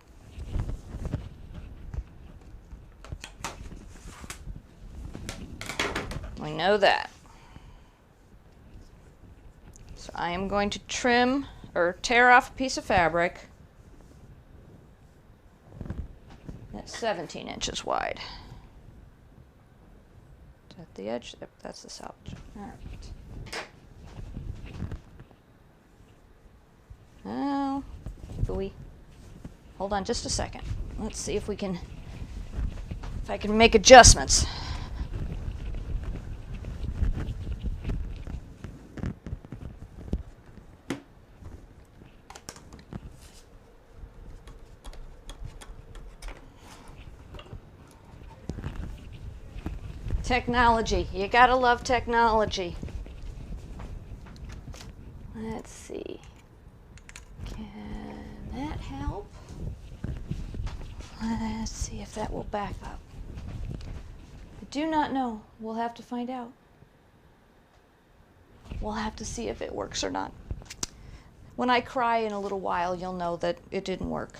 Speaker 1: We know that. So I am going to trim or tear off a piece of fabric that's 17 inches wide. Is that the edge? Yep, that's the salvage. All right. Oh, gooey. Hold on just a second. Let's see if I can make adjustments. Technology. You gotta love technology. Let's see. Can that help? Let's see if that will back up. I do not know. We'll have to find out. We'll have to see if it works or not. When I cry in a little while, you'll know that it didn't work.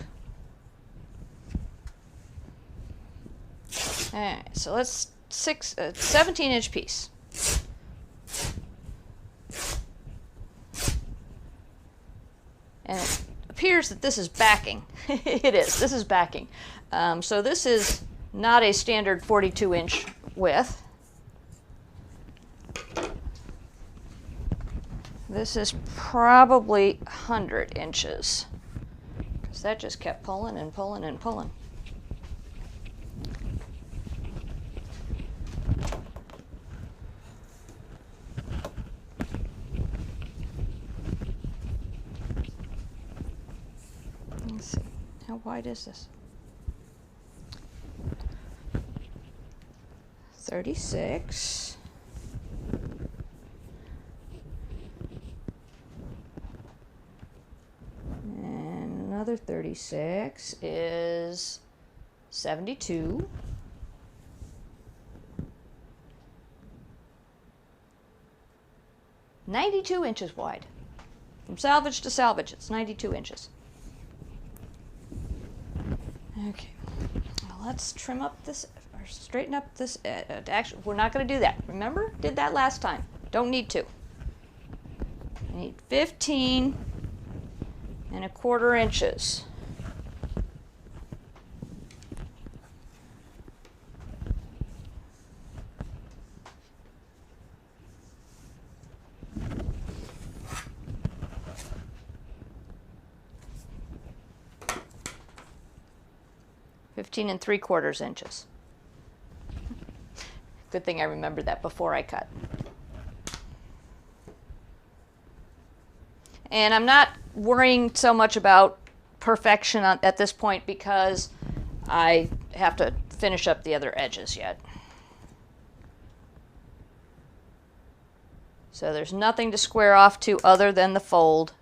Speaker 1: Alright, so let's 17-inch piece. And it appears that this is backing. It is. This is backing. So this is not a standard 42-inch width. This is probably 100 inches. Because that just kept pulling and pulling and pulling. Let's see, how wide is this? 36. And another 36 is 72. "92 inches wide. From salvage to salvage, it's 92 inches. Okay, well, let's trim up this, or straighten up this edge. Actually, we're not going to do that. Remember? Did that last time. Don't need to. I need 15 1/4 inches. "15 3/4 inches. Good thing I remembered that before I cut. And I'm not worrying so much about perfection at this point because I have to finish up the other edges yet. So there's nothing to square off to other than the fold.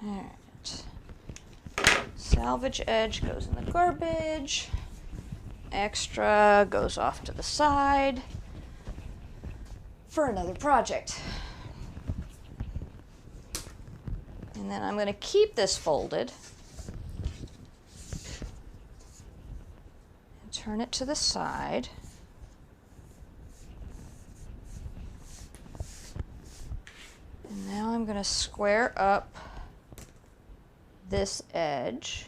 Speaker 1: Alright, salvage edge goes in the garbage, extra goes off to the side for another project. And then I'm going to keep this folded and turn it to the side. And now I'm going to square up this edge.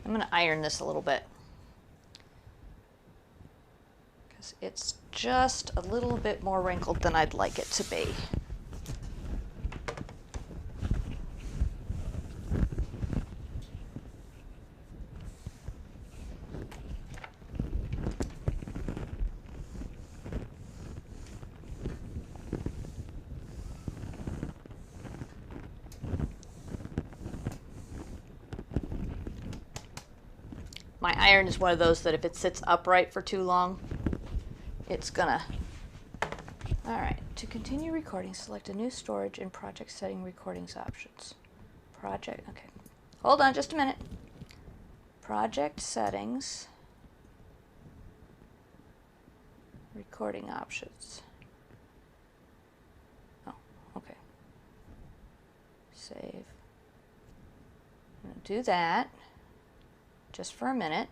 Speaker 1: I'm going to iron this a little bit because it's just a little bit more wrinkled than I'd like it to be. My iron is one of those that if it sits upright for too long, it's gonna... Alright, to continue recording, select a new storage and project setting recordings options. Project, okay. Hold on just a minute. Project settings, recording options. Oh, okay. Save. I'm gonna do that. Just for a minute.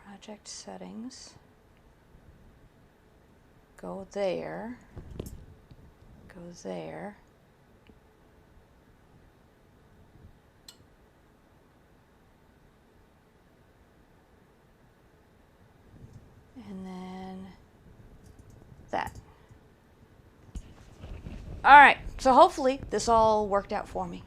Speaker 1: Project settings. Go there. Go there. And then that. All right, so hopefully this all worked out for me.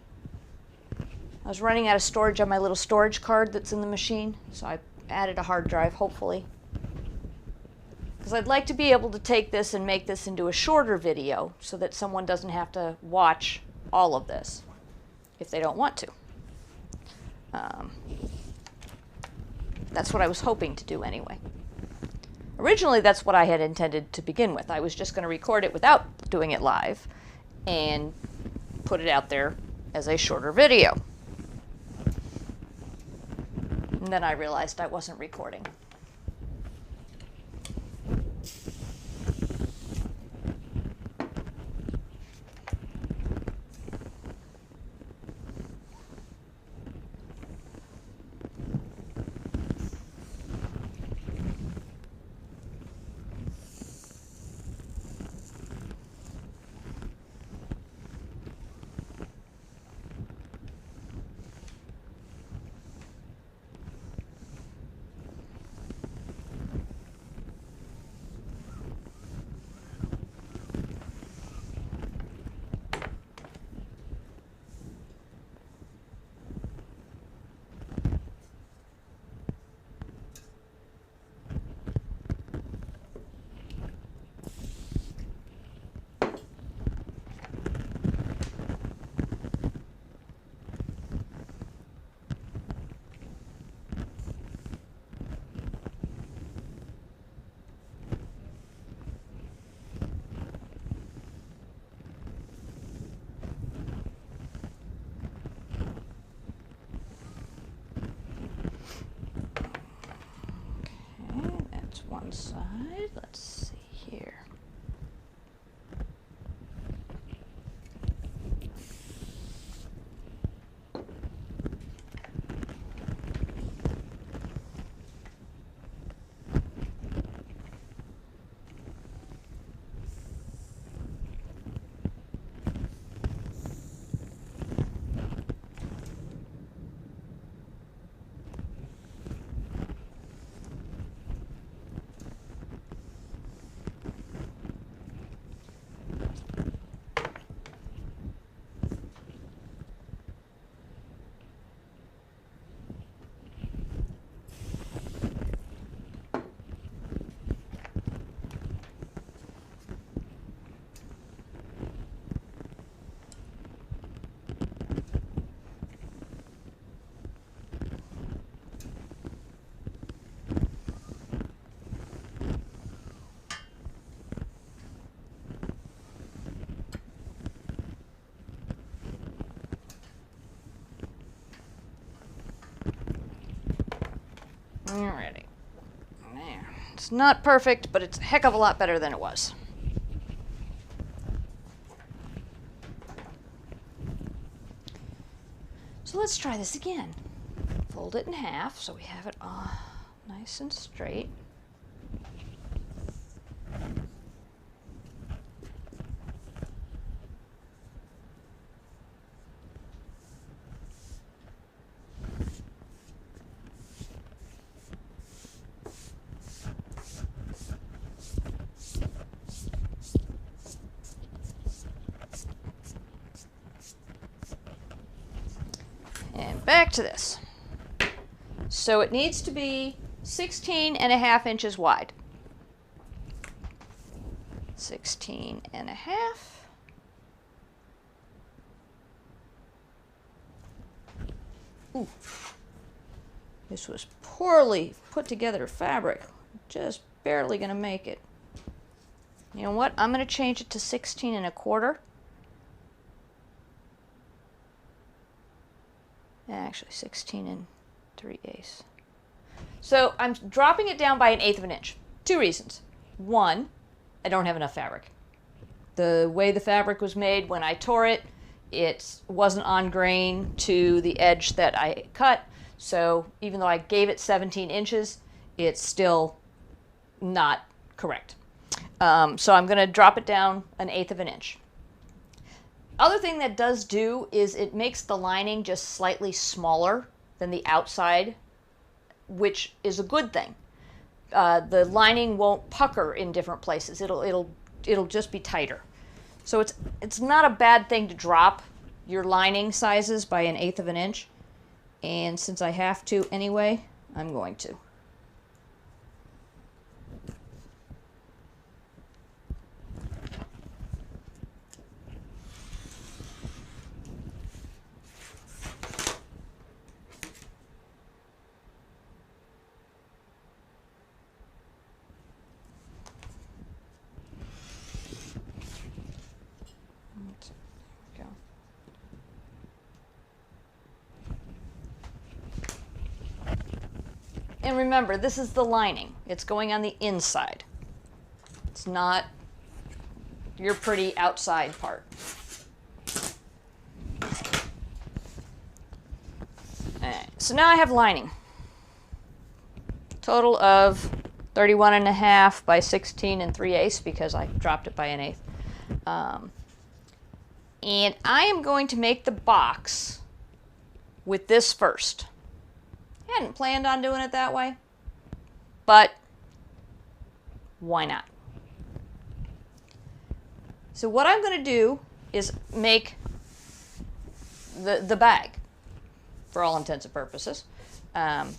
Speaker 1: I was running out of storage on my little storage card that's in the machine, so I added a hard drive, hopefully. Because I'd like to be able to take this and make this into a shorter video so that someone doesn't have to watch all of this if they don't want to. That's what I was hoping to do anyway. Originally, that's what I had intended to begin with. I was just going to record it without doing it live and put it out there as a shorter video. And then I realized I wasn't recording. One side. Let's see here. Alrighty. There. It's not perfect, but it's a heck of a lot better than it was. So let's try this again. Fold it in half so we have it all nice and straight. And back to this. So it needs to be 16.5 inches wide. 16.5. Ooh. This was poorly put together fabric. Just barely gonna make it. You know what? I'm gonna change it to 16.25. Actually, 16 3/8. So I'm dropping it down by 1/8 of an inch. Two reasons. One, I don't have enough fabric. The way the fabric was made when I tore it, it wasn't on grain to the edge that I cut. So even though I gave it 17 inches, it's still not correct. So I'm going to drop it down 1/8 of an inch. Other thing that does do is it makes the lining just slightly smaller than the outside, which is a good thing. The lining won't pucker in different places. It'll just be tighter. So it's not a bad thing to drop your lining sizes by 1/8 of an inch. And since I have to anyway, I'm going to. And remember, this is the lining. It's going on the inside. It's not your pretty outside part. Alright, so now I have lining. Total of 31.5 by 16 3/8 because I dropped it by 1/8. And I am going to make the box with this first. I hadn't planned on doing it that way, but why not? So what I'm going to do is make the bag, for all intents and purposes. And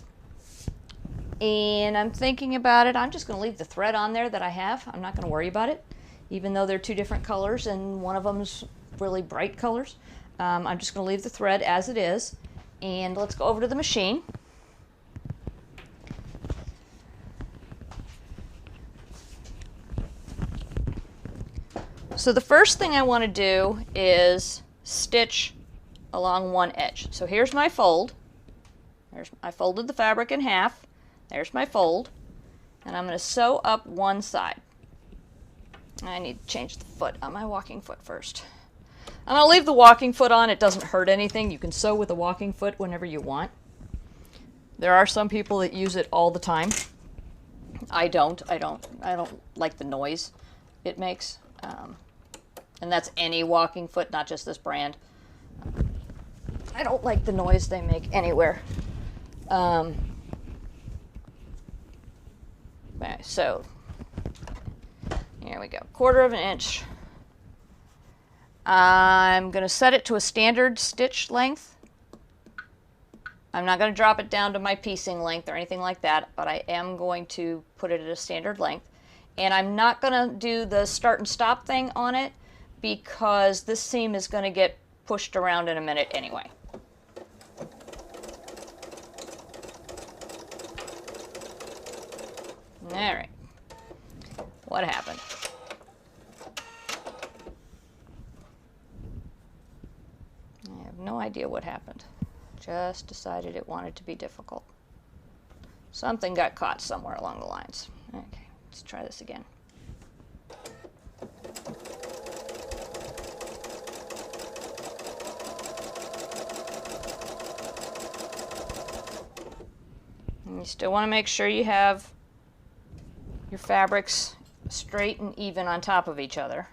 Speaker 1: I'm thinking about it. I'm just going to leave the thread on there that I have. I'm not going to worry about it, even though they're two different colors and one of them's really bright colors. I'm just going to leave the thread as it is. And let's go over to the machine. So the first thing I want to do is stitch along one edge. So here's my fold. I folded the fabric in half. There's my fold. And I'm going to sew up one side. I need to change the foot on my walking foot first. I'm going to leave the walking foot on. It doesn't hurt anything. You can sew with a walking foot whenever you want. There are some people that use it all the time. I don't like the noise it makes. And that's any walking foot, not just this brand. I don't like the noise they make anywhere. Okay, so here we go, 1/4 of an inch. I'm going to set it to a standard stitch length. I'm not going to drop it down to my piecing length or anything like that, but I am going to put it at a standard length. And I'm not going to do the start and stop thing on it because this seam is going to get pushed around in a minute anyway. All right. What happened? I have no idea what happened. Just decided it wanted to be difficult. Something got caught somewhere along the lines. Okay, let's try this again. And you still want to make sure you have your fabrics straight and even on top of each other.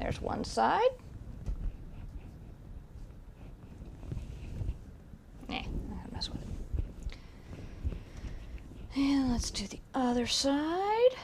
Speaker 1: There's one side. Nah, I'm not gonna mess with it. And let's do the other side.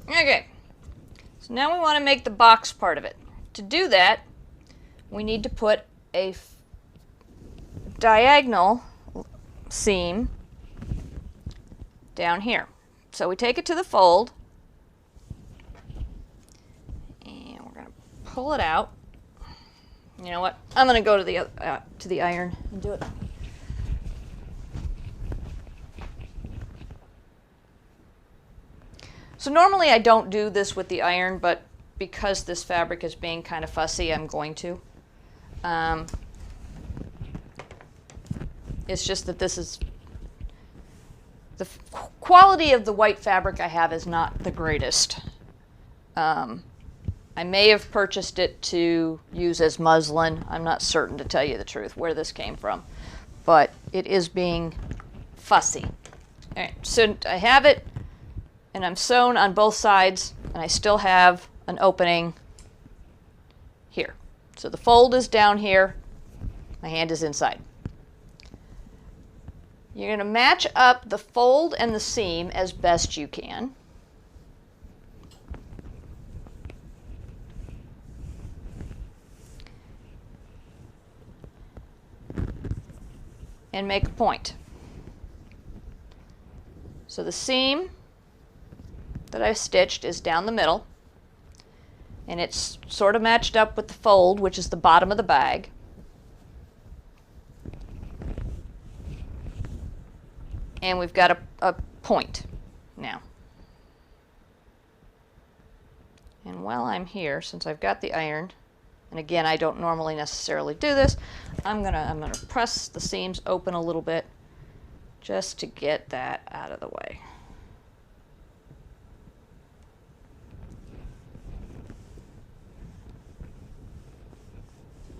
Speaker 1: Okay, so now we want to make the box part of it. To do that, we need to put a diagonal seam down here. So we take it to the fold, and we're going to pull it out. You know what? I'm going to go to the iron and do it. So normally I don't do this with the iron, but because this fabric is being kind of fussy, I'm going to. It's just that this is, the quality of the white fabric I have is not the greatest. I may have purchased it to use as muslin. I'm not certain, to tell you the truth, where this came from. But it is being fussy. All right, so I have it, and I'm sewn on both sides, and I still have an opening here. So the fold is down here, my hand is inside. You're going to match up the fold and the seam as best you can. And make a point. So the seam that I've stitched is down the middle, and it's sort of matched up with the fold, which is the bottom of the bag. And we've got a point now. And while I'm here, since I've got the iron, and again, I don't normally necessarily do this, I'm gonna press the seams open a little bit just to get that out of the way.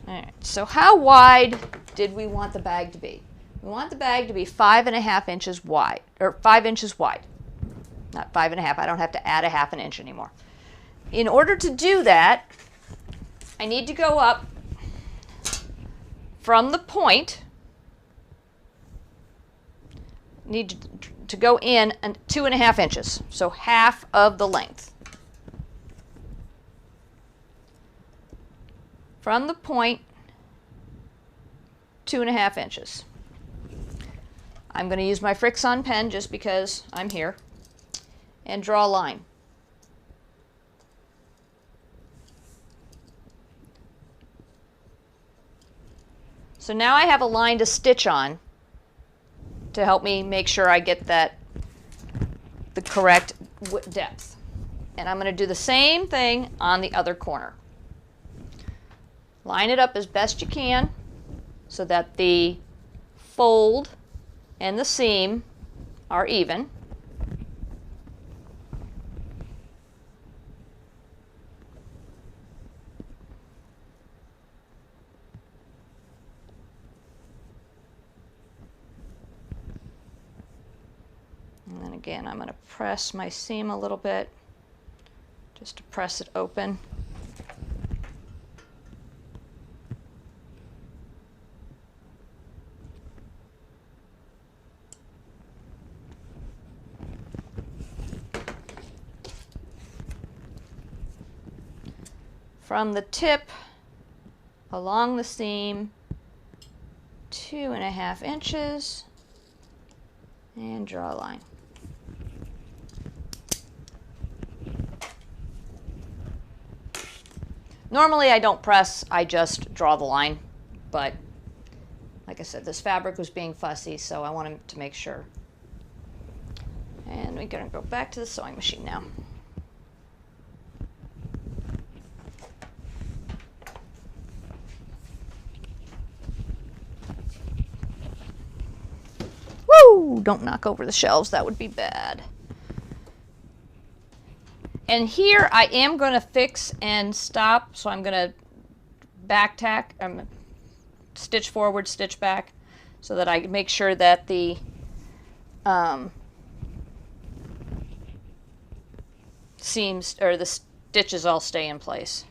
Speaker 1: All right, so how wide did we want the bag to be? We want the bag to be 5.5 inches wide, or 5 inches wide. Not 5.5, I don't have to add a half an inch anymore. In order to do that, I need to go up from the point, need to go in 2.5 inches, so half of the length. From the point, 2.5 inches. I'm going to use my Frixon pen just because I'm here, and draw a line. So now I have a line to stitch on to help me make sure I get the correct depth. And I'm going to do the same thing on the other corner. Line it up as best you can so that the fold and the seam are even. And then again, I'm going to press my seam a little bit just to press it open. From the tip along the seam, 2.5 inches, and draw a line. Normally I don't press, I just draw the line, but like I said, this fabric was being fussy, so I wanted to make sure. And we're going to go back to the sewing machine now. Woo! Don't knock over the shelves, that would be bad. And here I am going to fix and stop, so I'm going to back tack, stitch forward, stitch back, so that I make sure that the seams or the stitches all stay in place.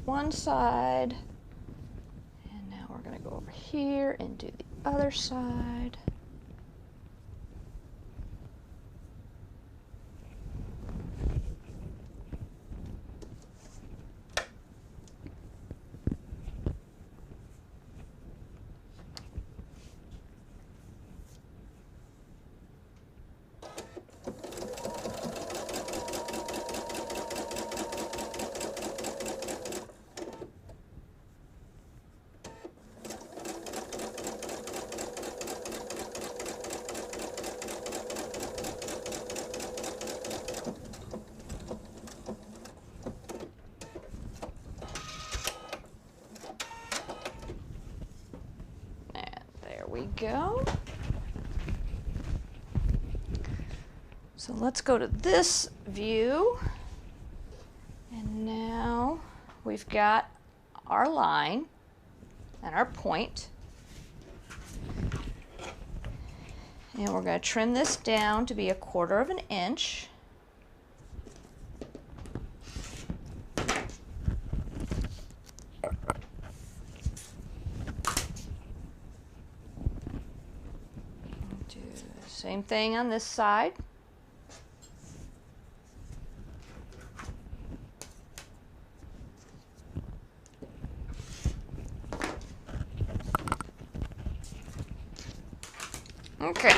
Speaker 1: One side, and now we're going to go over here and do the other side. We go. So let's go to this view, and now we've got our line and our point, and we're going to trim this down to be 1/4 inch. Same thing on this side. Okay.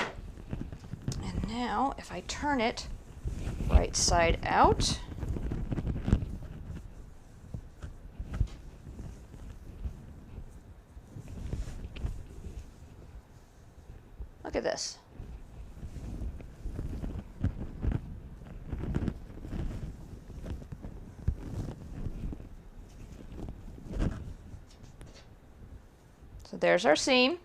Speaker 1: And now if I turn it right side out, look at this. So there's our seam.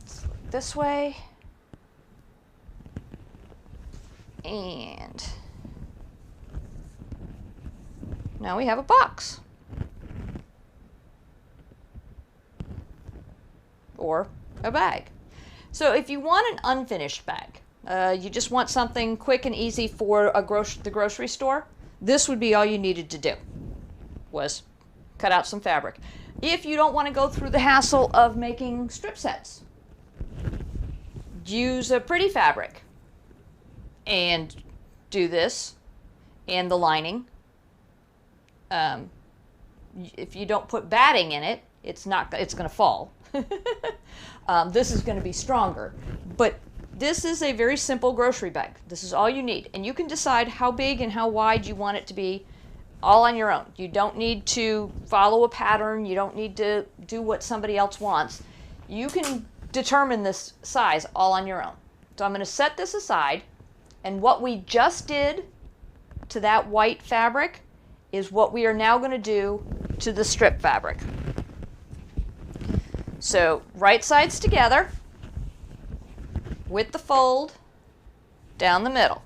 Speaker 1: Let's look this way. And now we have a box. Or a bag. So if you want an unfinished bag, you just want something quick and easy for the grocery store, this would be all you needed to do, was cut out some fabric. If you don't want to go through the hassle of making strip sets, use a pretty fabric and do this and the lining. If you don't put batting in it, it's not, it's going to fall. This is going to be stronger. But this is a very simple grocery bag. This is all you need. And you can decide how big and how wide you want it to be all on your own. You don't need to follow a pattern. You don't need to do what somebody else wants. You can determine this size all on your own. So I'm going to set this aside, and what we just did to that white fabric is what we are now going to do to the strip fabric. So right sides together with the fold down the middle.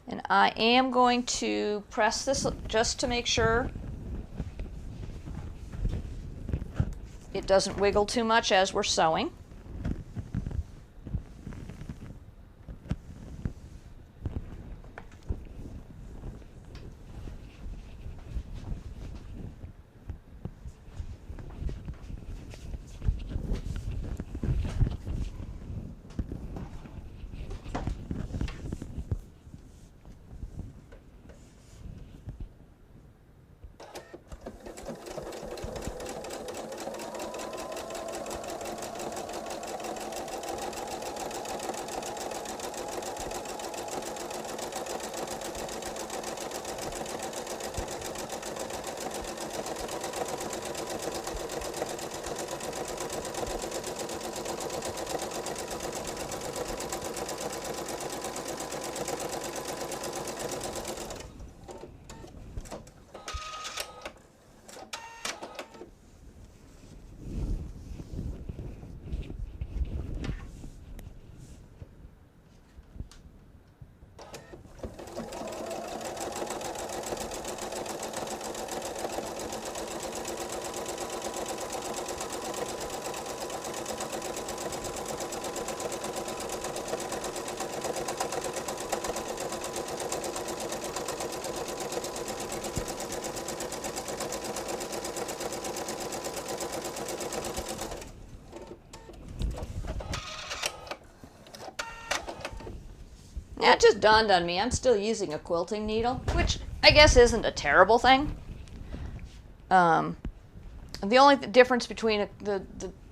Speaker 1: And I am going to press this just to make sure it doesn't wiggle too much as we're sewing. Now, it just dawned on me, I'm still using a quilting needle, which I guess isn't a terrible thing. The only difference between the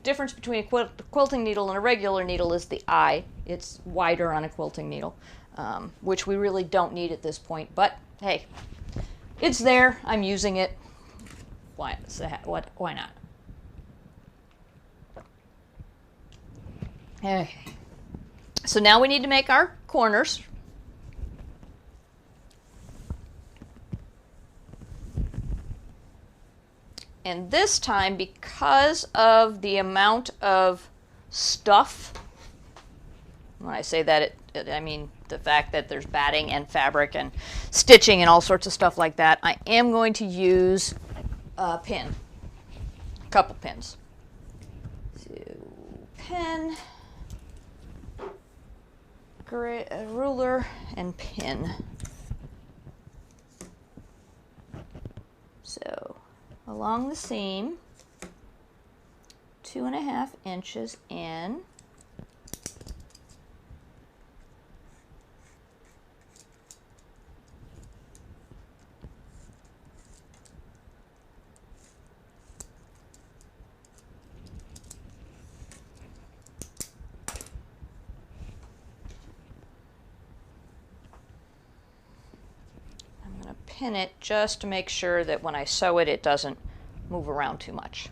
Speaker 1: difference between a quilting needle and a regular needle is the eye. It's wider on a quilting needle, which we really don't need at this point. But hey, it's there. I'm using it. Why not? Okay. So now we need to make our corners. And this time, because of the amount of stuff, when I say that, I mean the fact that there's batting and fabric and stitching and all sorts of stuff like that, I am going to use a pin, a couple pins. So, pin, ruler, and pin. So along the seam, 2.5 inches in. Pin it just to make sure that when I sew it, it doesn't move around too much.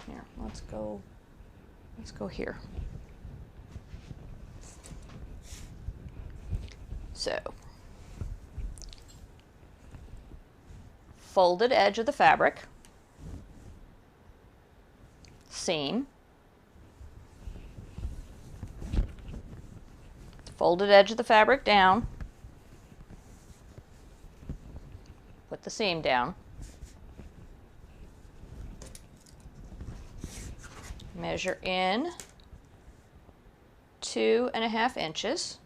Speaker 1: Here, let's go here. So, folded edge of the fabric, seam, folded edge of the fabric down, put the seam down, measure in 2.5 inches,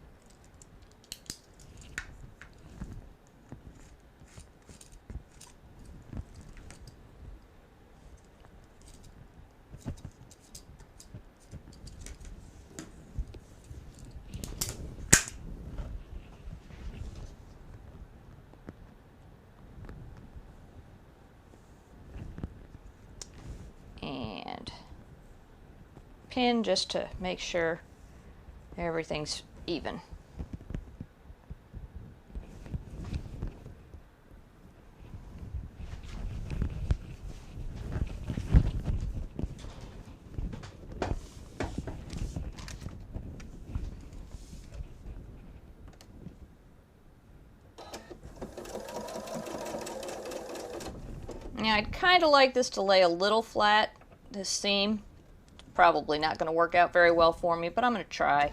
Speaker 1: pin just to make sure everything's even. Now I'd kind of like this to lay a little flat, this seam. Probably not going to work out very well for me, but I'm going to try.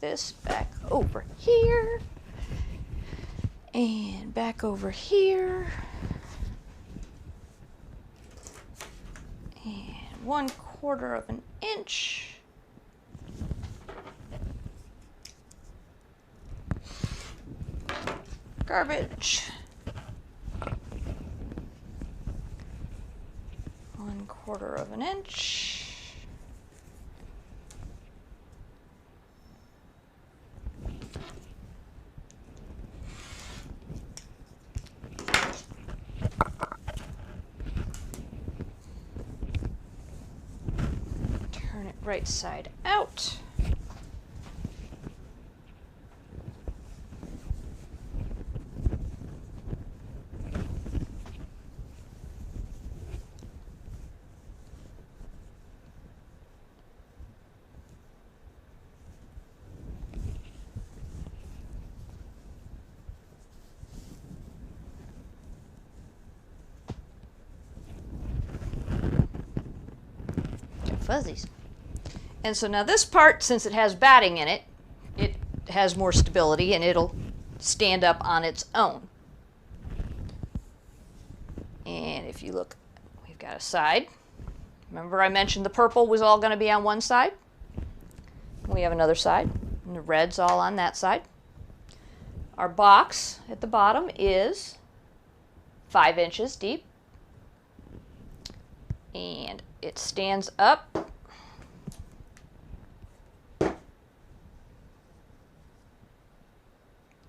Speaker 1: This back over here and back over here and 1/4 of an inch. Garbage. 1/4 of an inch. Right side out. Got fuzzies. And so now this part, since it has batting in it, it has more stability and it'll stand up on its own. And if you look, we've got a side. Remember I mentioned the purple was all going to be on one side? We have another side, and the red's all on that side. Our box at the bottom is 5 inches deep. And it stands up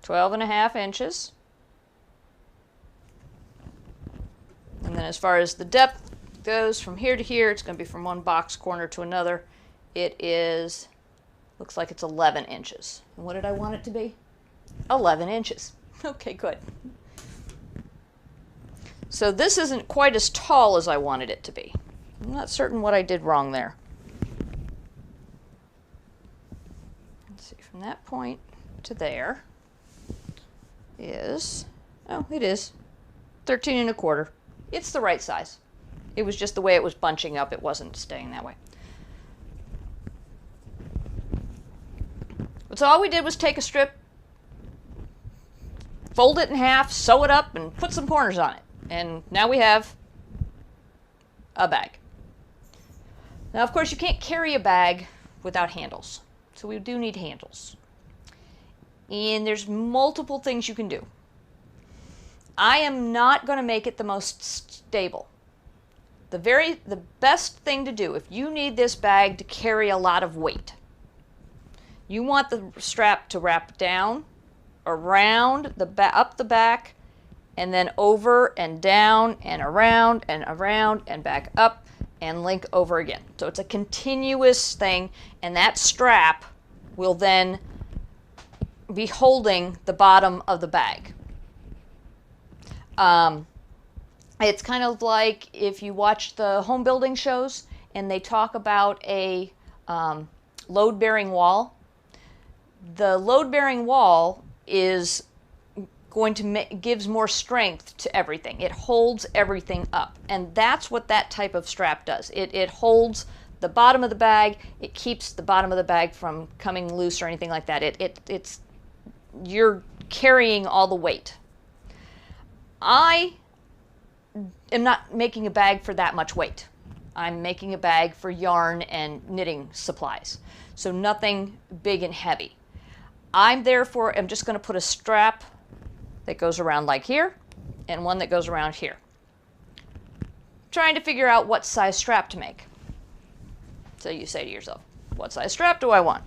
Speaker 1: 12.5 inches. And then as far as the depth goes, from here to here, it's going to be from one box corner to another. It is, looks like it's 11 inches. And what did I want it to be? 11 inches. Okay, good. So this isn't quite as tall as I wanted it to be. I'm not certain what I did wrong there. Let's see, from that point to there is, oh, it is 13.25. It's the right size. It was just the way it was bunching up. It wasn't staying that way. So all we did was take a strip, fold it in half, sew it up, and put some corners on it. And now we have a bag. Now, of course, you can't carry a bag without handles. So we do need handles. And there's multiple things you can do. I am not going to make it the most stable. The best thing to do, if you need this bag to carry a lot of weight, you want the strap to wrap down, around, up the back, and then over and down and around and back up and link over again. So it's a continuous thing, and that strap will then be holding the bottom of the bag. It's kind of like if you watch the home building shows and they talk about a load-bearing wall. The load-bearing wall is going to gives more strength to everything. It holds everything up, and that's what that type of strap does. It holds the bottom of the bag. It keeps the bottom of the bag from coming loose or anything like that. It's you're carrying all the weight. I am not making a bag for that much weight. I'm making a bag for yarn and knitting supplies, so nothing big and heavy. I'm just going to put a strap that goes around like here and one that goes around here. Trying to figure out what size strap to make. So you say to yourself, what size strap do I want?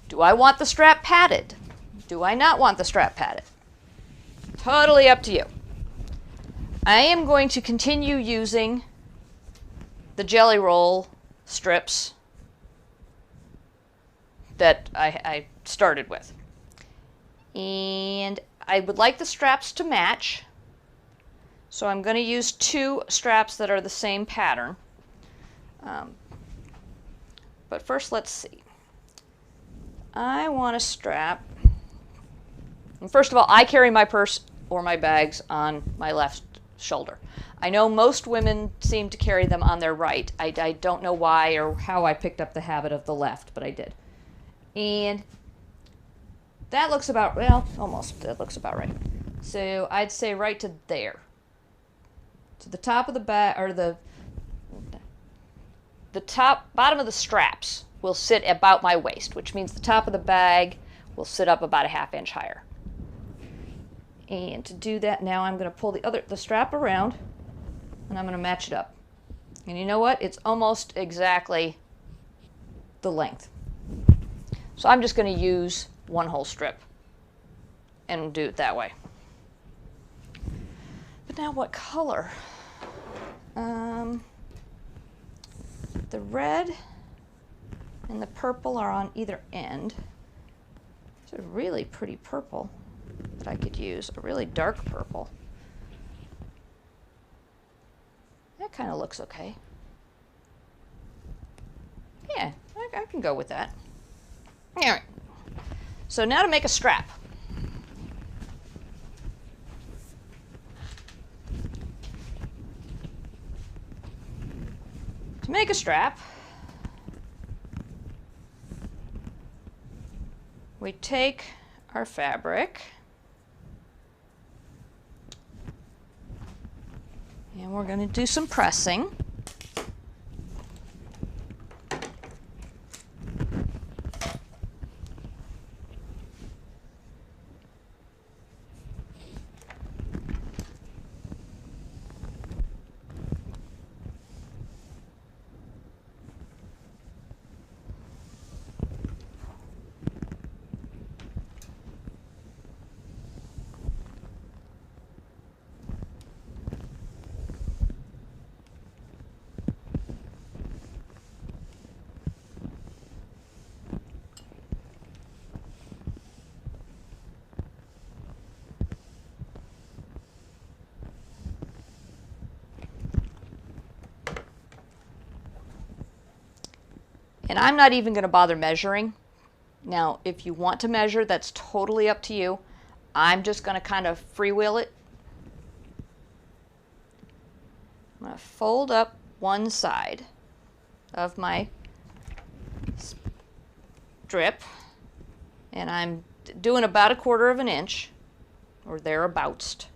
Speaker 1: Do I want the strap padded? Do I not want the strap padded? Totally up to you. I am going to continue using the jelly roll strips that I started with. And I would like the straps to match, so I'm going to use 2 straps that are the same pattern. But first, let's see. I want a strap. And first of all, I carry my purse or my bags on my left shoulder. I know most women seem to carry them on their right. I don't know why or how I picked up the habit of the left, but I did. And that looks about, well, almost, that looks about right. So I'd say right to there. So the top of the bag, or the bottom of the straps will sit about my waist, which means the top of the bag will sit up about a ½ inch higher. And to do that, now I'm going to pull the strap around, and I'm going to match it up. And you know what? It's almost exactly the length. So I'm just going to use 1 whole strip and do it that way. But now what color? The red and the purple are on either end. It's a really pretty purple that I could use, a really dark purple. That kind of looks okay. Yeah, I can go with that. All right. So now to make a strap. To make a strap, we take our fabric and we're going to do some pressing. And I'm not even going to bother measuring. Now, if you want to measure, that's totally up to you. I'm just going to kind of freewheel it. I'm going to fold up one side of my strip, and I'm doing about 1/4 inch, or thereabouts.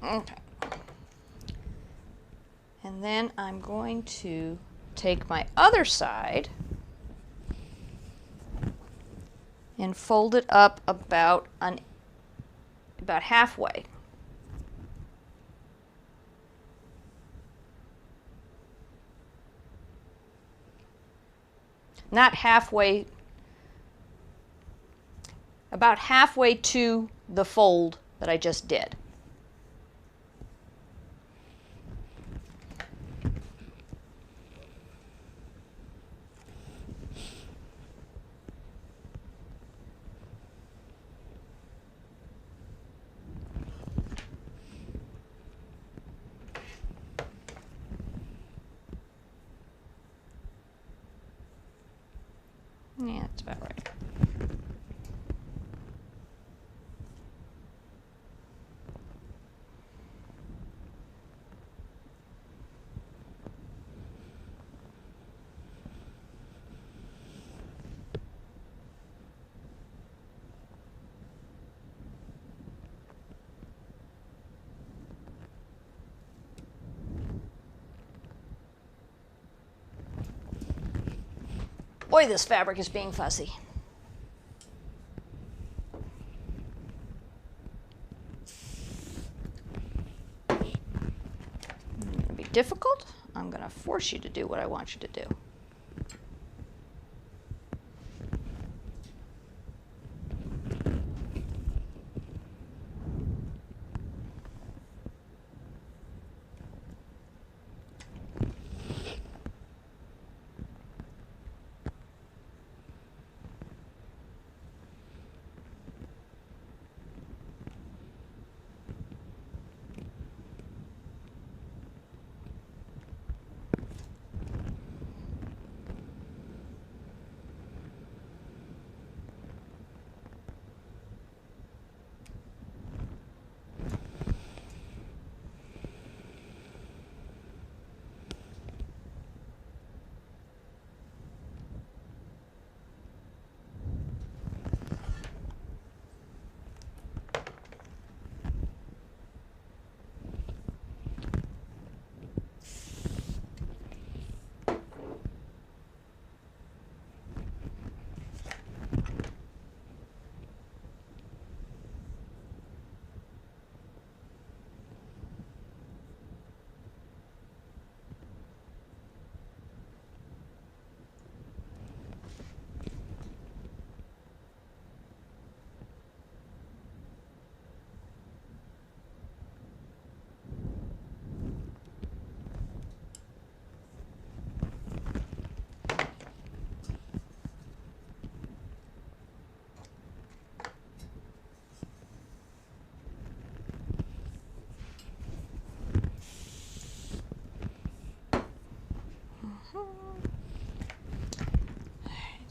Speaker 1: Okay. And then I'm going to take my other side and fold it up about halfway. Not halfway, about halfway to the fold that I just did. Yeah, that's about right. Boy, this fabric is being fussy. It's going to be difficult. I'm going to force you to do what I want you to do.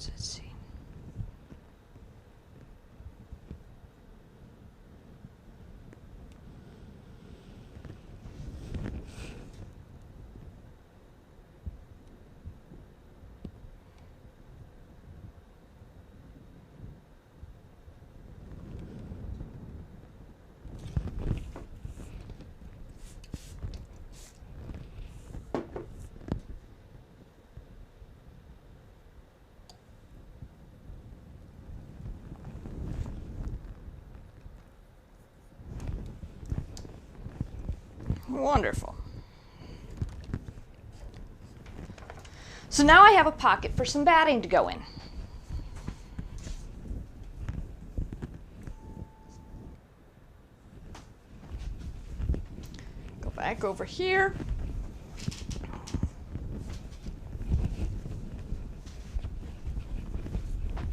Speaker 1: Let's see. Wonderful. So now I have a pocket for some batting to go in. Go back over here.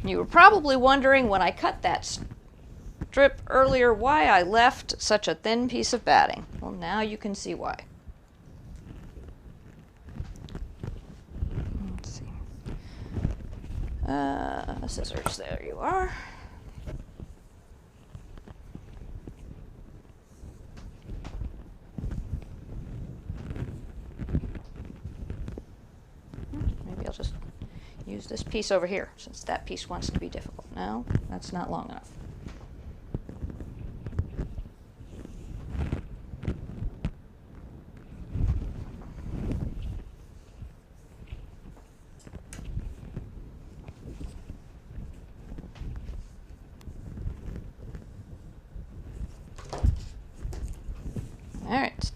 Speaker 1: You were probably wondering when I cut that strip earlier why I left such a thin piece of batting. Well, now you can see why. Let's see. Scissors, there you are. Maybe I'll just use this piece over here since that piece wants to be difficult. No, that's not long enough.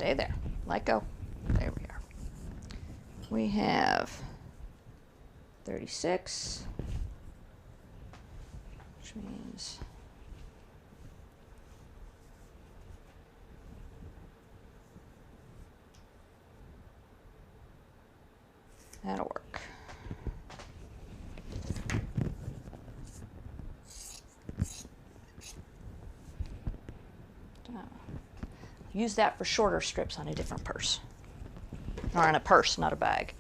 Speaker 1: Stay there. Let go. There we are. We have 36, which means that'll work. Use that for shorter strips on a different purse. Or on a purse, not a bag.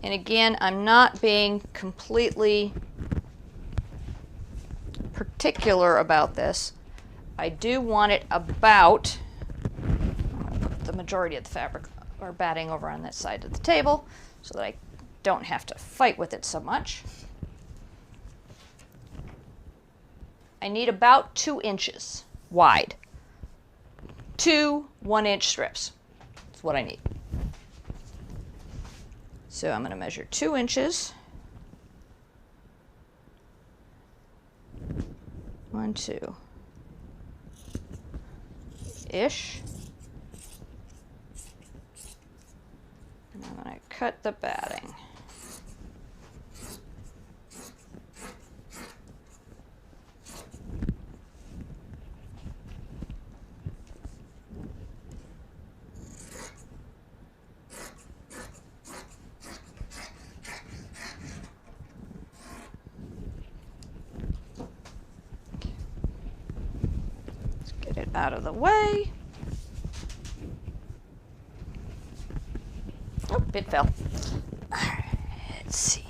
Speaker 1: And again, I'm not being completely particular about this. I do want it about, I'm going to put the majority of the fabric or batting over on that side of the table so that I don't have to fight with it so much. I need about 2 inches wide. 2 1-inch strips. That's what I need. So I'm going to measure 2 inches. 1, 2 ish. And I'm going to cut the batting. Out of the way. Oh, it fell. All right, let's see.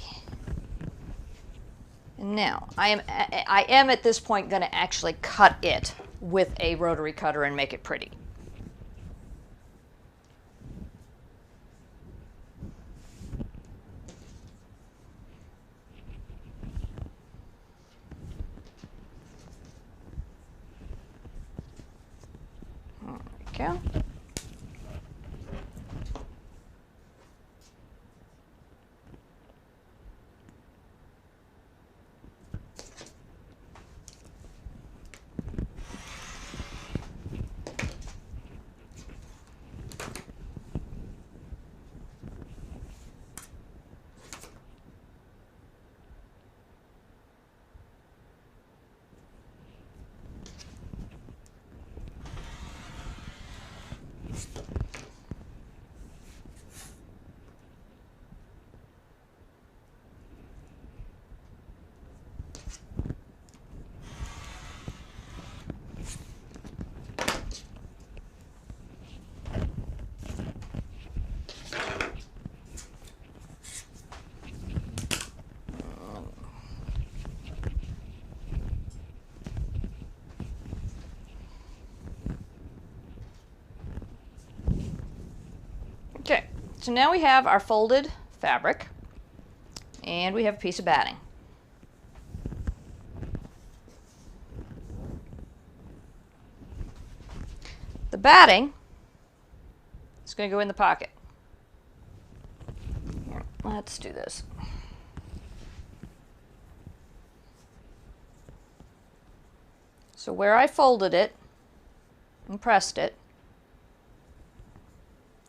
Speaker 1: And now I am at this point going to actually cut it with a rotary cutter and make it pretty. Go. Okay, so now we have our folded fabric and we have a piece of batting. The batting is going to go in the pocket. Here, let's do this. So where I folded it and pressed it,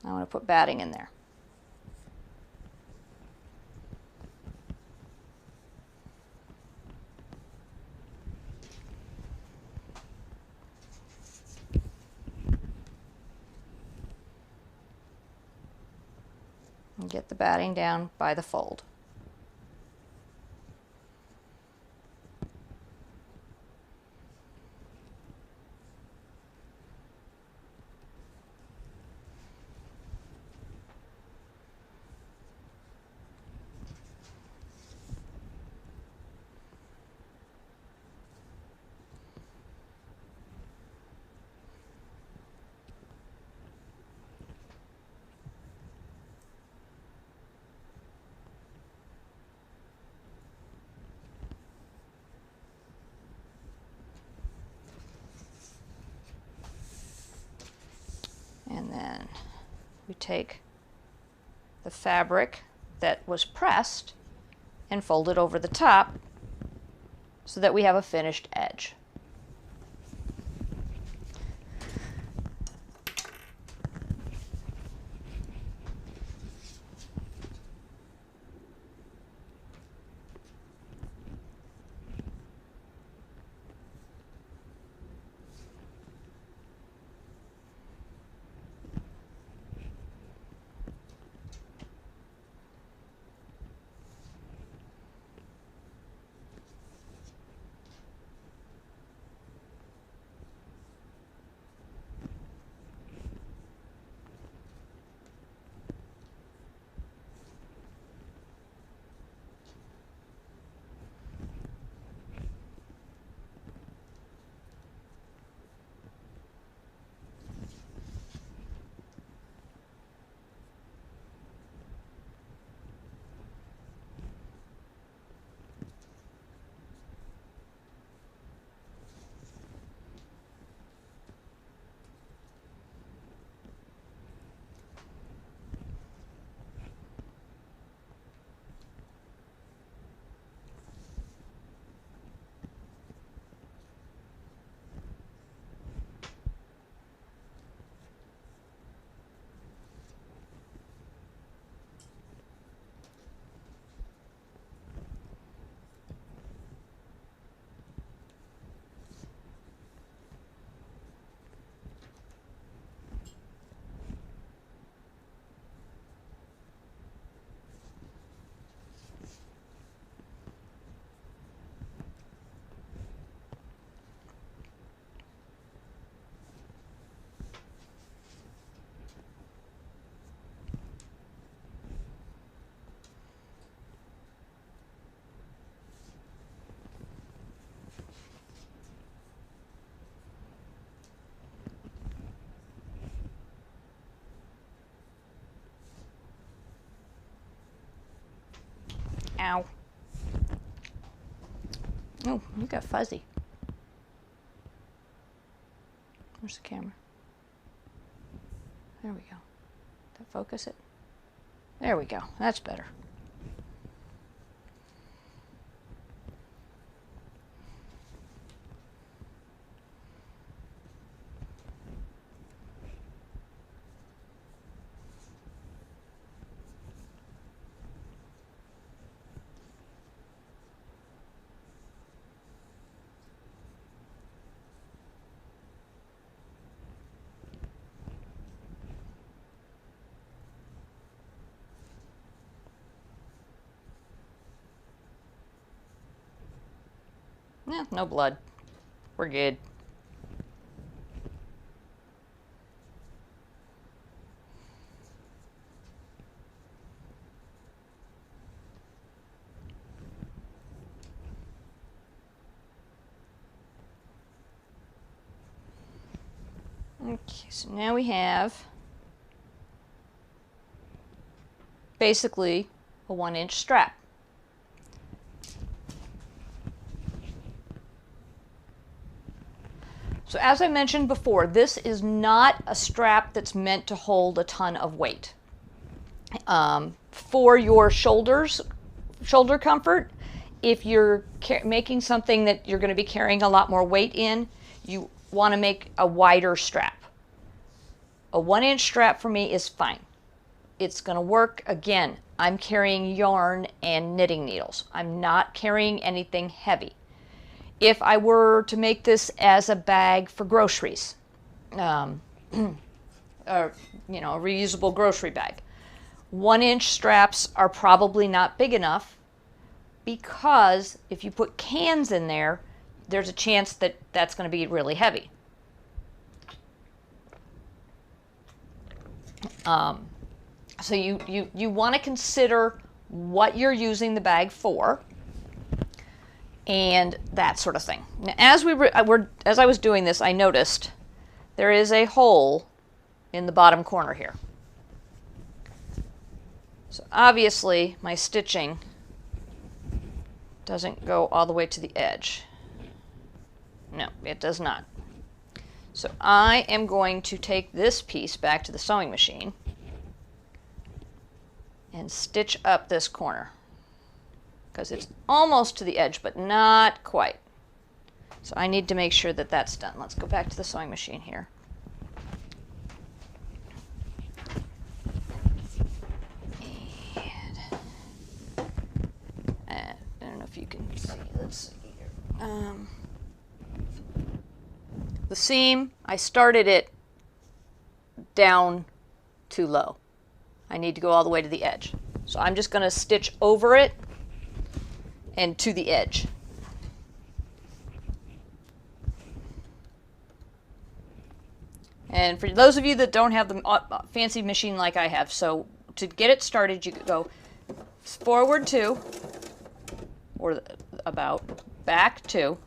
Speaker 1: I want to put batting in there. And get the batting down by the fold. And then we take the fabric that was pressed and fold it over the top so that we have a finished edge. Ow. Oh, you got fuzzy. Where's the camera? There we go. Did I focus it? There we go. That's better. Yeah, no blood. We're good. Okay, so now we have basically a 1-inch strap. So as I mentioned before, this is not a strap that's meant to hold a ton of weight. For your shoulder comfort, if you're making something that you're going to be carrying a lot more weight in, you want to make a wider strap. A 1-inch strap for me is fine. It's going to work. Again, I'm carrying yarn and knitting needles. I'm not carrying anything heavy. If I were to make this as a bag for groceries, or, a reusable grocery bag, 1-inch straps are probably not big enough, because if you put cans in there, there's a chance that that's going to be really heavy. So you want to consider what you're using the bag for, and that sort of thing. Now, as I was doing this, I noticed there is a hole in the bottom corner here. So obviously my stitching doesn't go all the way to the edge. No, it does not. So I am going to take this piece back to the sewing machine and stitch up this corner, because it's almost to the edge, but not quite. So I need to make sure that that's done. Let's go back to the sewing machine here. And I don't know if you can see. Let's see here. The seam, I started it down too low. I need to go all the way to the edge. So I'm just going to stitch over it and to the edge. And for those of you that don't have the fancy machine like I have, so to get it started, you could go forward 2, or about, back 2,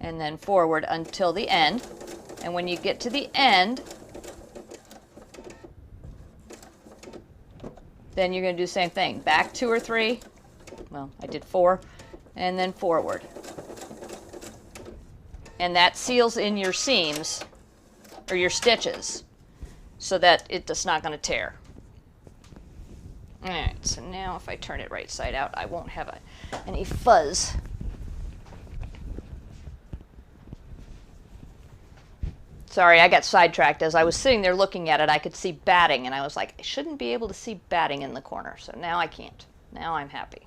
Speaker 1: and then forward until the end. And when you get to the end, then you're going to do the same thing. Back 2 or 3. Well, I did 4. And then forward. And that seals in your seams, or your stitches, so that it's not going to tear. Alright, so now if I turn it right side out, I won't have any fuzz. Sorry, I got sidetracked. As I was sitting there looking at it, I could see batting, and I was like, I shouldn't be able to see batting in the corner, so now I can't. Now I'm happy.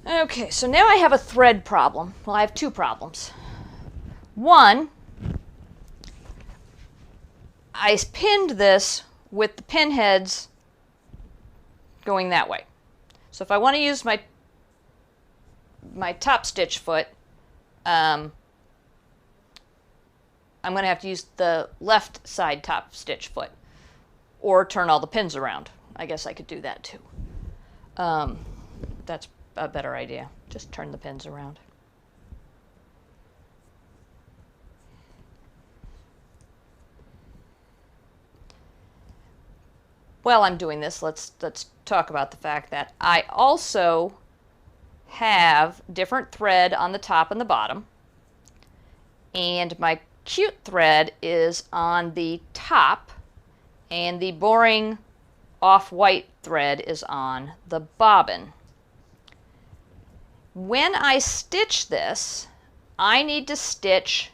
Speaker 1: Okay, so now I have a thread problem. Well, I have 2 problems. One, I pinned this with the pin heads going that way. So if I want to use my top stitch foot, I'm going to have to use the left side top stitch foot, or turn all the pins around. I guess I could do that too. That's a better idea. Just turn the pins around. while I'm doing this, let's talk about the fact that I also have different thread on the top and the bottom, and my cute thread is on the top, and the boring off-white thread is on the bobbin. When I stitch this, I need to stitch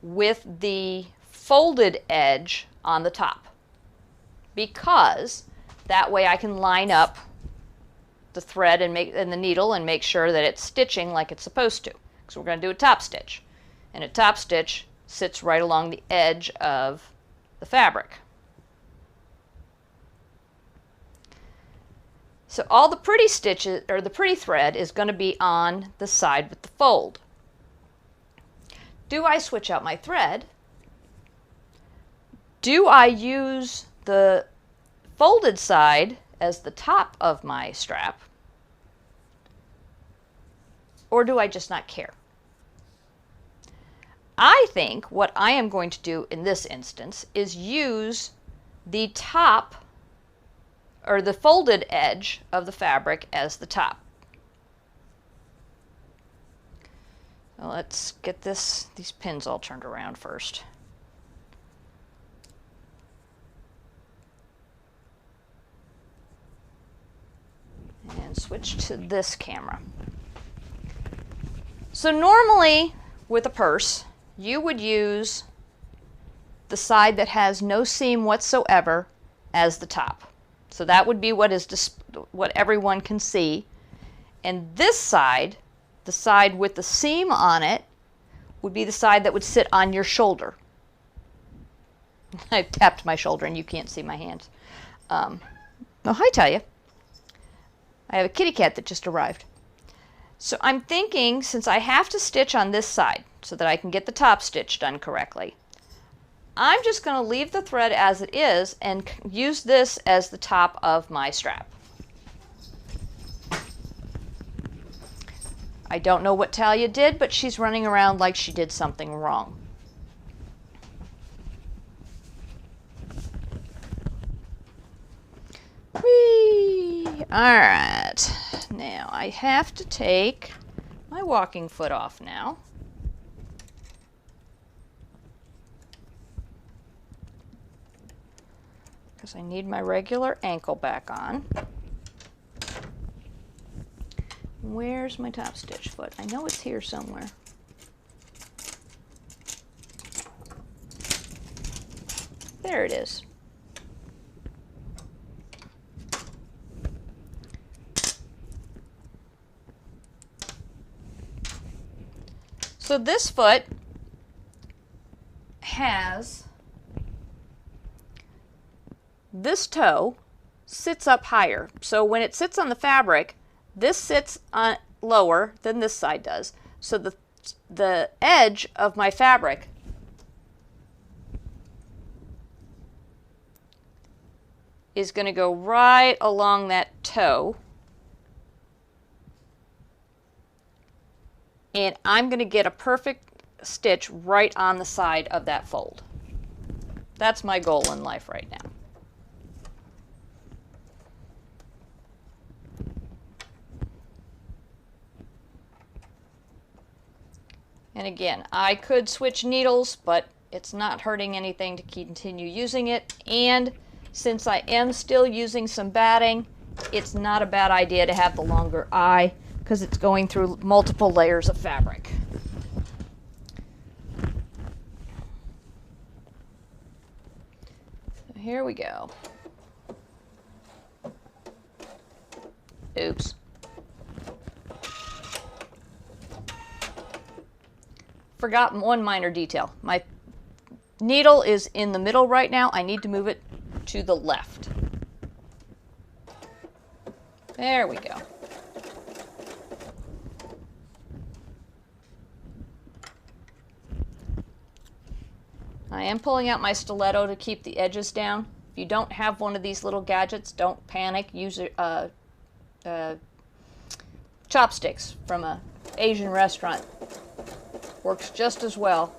Speaker 1: with the folded edge on the top, because that way I can line up the thread and the needle and make sure that it's stitching like it's supposed to. So we're going to do a top stitch, and a top stitch sits right along the edge of the fabric. So all the pretty stitches, or the pretty thread, is going to be on the side with the fold. Do I switch out my thread? Do I use the folded side as the top of my strap? Or do I just not care? I think what I am going to do in this instance is use the top, or the folded edge of the fabric, as the top. So let's get these pins all turned around first. And switch to this camera. So normally with a purse, you would use the side that has no seam whatsoever as the top. So that would be what everyone can see. And this side, the side with the seam on it, would be the side that would sit on your shoulder. I tapped my shoulder and you can't see my hands. Oh, hi, Talia. I have a kitty cat that just arrived. So I'm thinking, since I have to stitch on this side so that I can get the top stitch done correctly, I'm just going to leave the thread as it is and use this as the top of my strap. I don't know what Talia did, but she's running around like she did something wrong. Whee! Alright, now I have to take my walking foot off now. Because I need my regular ankle back on. Where's my top stitch foot? I know it's here somewhere. There it is. So this foot has, this toe sits up higher. So when it sits on the fabric, this sits on lower than this side does. So the edge of my fabric is going to go right along that toe. And I'm going to get a perfect stitch right on the side of that fold. That's my goal in life right now. And again, I could switch needles, but it's not hurting anything to continue using it. And since I am still using some batting, it's not a bad idea to have the longer eye, because it's going through multiple layers of fabric. So here we go. Oops. Forgot one minor detail. My needle is in the middle right now. I need to move it to the left. There we go. I am pulling out my stiletto to keep the edges down. If you don't have one of these little gadgets, don't panic. Use chopsticks from an Asian restaurant. Works just as well.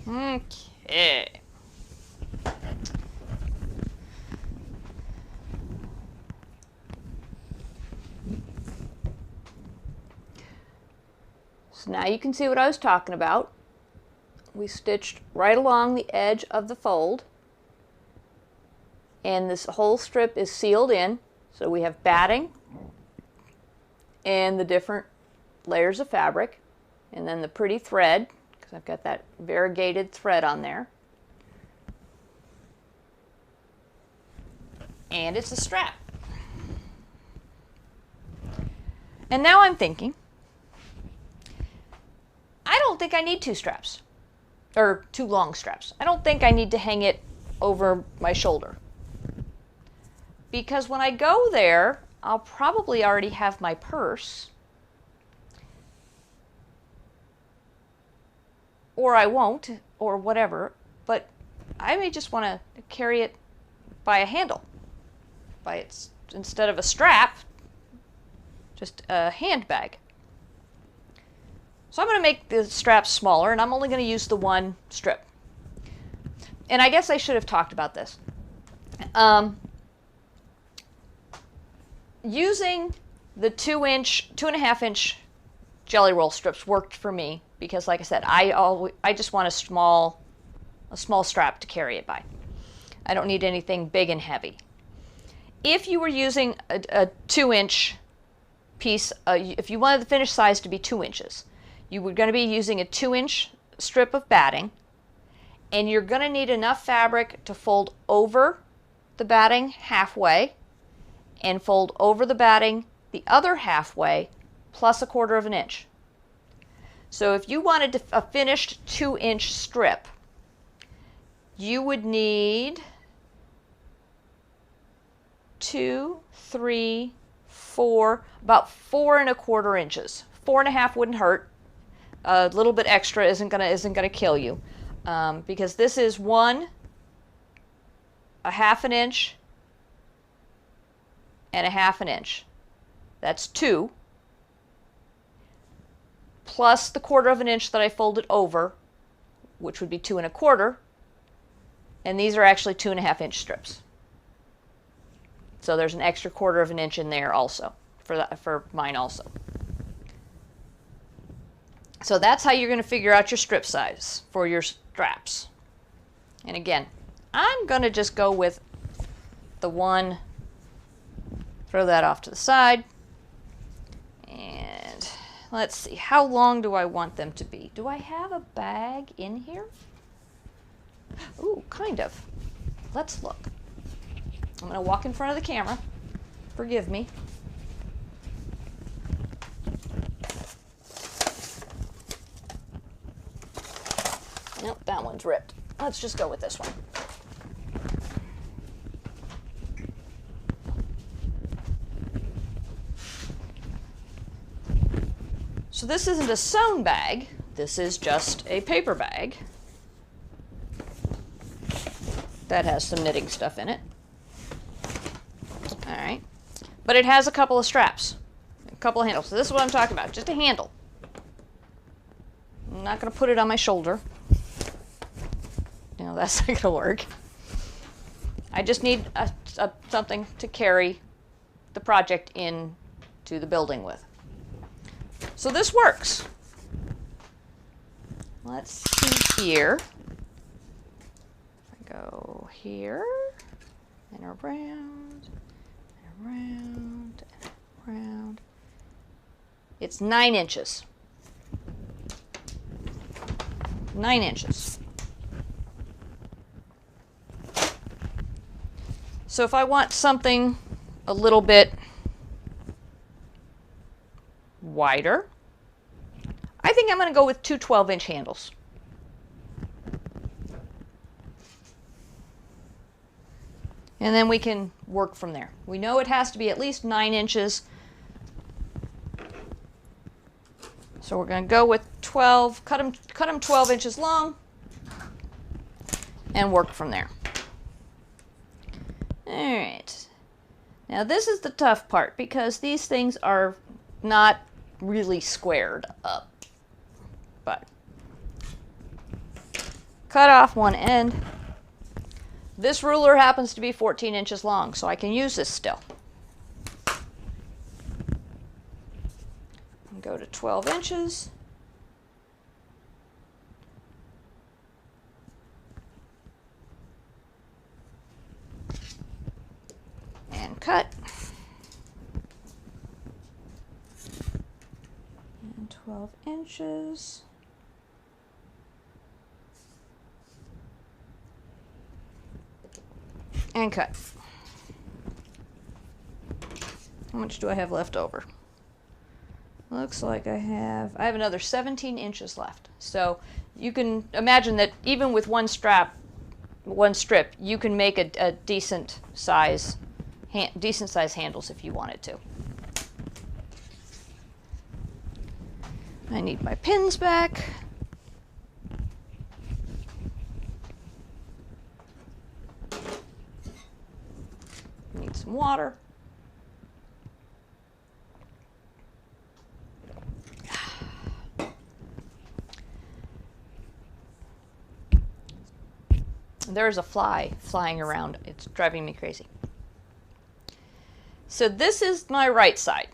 Speaker 1: Okay. So now you can see what I was talking about. We stitched right along the edge of the fold, and this whole strip is sealed in. So we have batting and the different layers of fabric, and then the pretty thread, because I've got that variegated thread on there. And it's a strap. And now I'm thinking, I don't think I need two straps, or two long straps. I don't think I need to hang it over my shoulder, because when I go there, I'll probably already have my purse, or I won't, or whatever, but I may just want to carry it by a handle, instead of a strap, just a handbag. So I'm going to make the straps smaller, and I'm only going to use the one strip. And I guess I should have talked about this. Using the 2.5 inch jelly roll strips worked for me, because like I said, I just want a small strap to carry it by. I don't need anything big and heavy. If you were using a 2-inch piece, if you wanted the finished size to be 2 inches, you were going to be using a 2-inch strip of batting, and you're going to need enough fabric to fold over the batting halfway and fold over the batting the other halfway plus 1/4 inch. So if you wanted a finished 2-inch strip, you would need 2, 3, 4, about 4.25 inches. 4.5 wouldn't hurt. A little bit extra isn't gonna kill you, because this is 1, a 1/2 inch, and a 1/2 inch. That's 2, plus the 1/4 inch that I folded over, which would be 2.25, and these are actually 2.5 inch strips. So there's an extra 1/4 inch in there also for mine also. So that's how you're going to figure out your strip size for your straps. And again, I'm going to just go with the one, throw that off to the side, and let's see, how long do I want them to be? Do I have a bag in here? Ooh, kind of. Let's look. I'm going to walk in front of the camera. Forgive me. Nope, that one's ripped. Let's just go with this one. So this isn't a sewn bag. This is just a paper bag that has some knitting stuff in it. All right. But it has a couple of straps, a couple of handles. So this is what I'm talking about, just a handle. I'm not going to put it on my shoulder. You know, that's not going to work. I just need something to carry the project in to the building with. So this works. Let's see here. I go here and around and around and around. It's 9 inches. 9 inches. So if I want something a little bit wider, I think I'm going to go with 2 12-inch handles. And then we can work from there. We know it has to be at least 9 inches. So we're going to go with 12, cut them 12 inches long, and work from there. All right. Now this is the tough part, because these things are not really squared up. But cut off one end. This ruler happens to be 14 inches long, so I can use this still. And go to 12 inches. And cut. And 12 inches. And cut. How much do I have left over? Looks like I have another 17 inches left. So you can imagine that even with one strip, you can make a decent size handles if you wanted to. I need my pins back. Need some water. There's a fly flying around. It's driving me crazy. So this is my right side.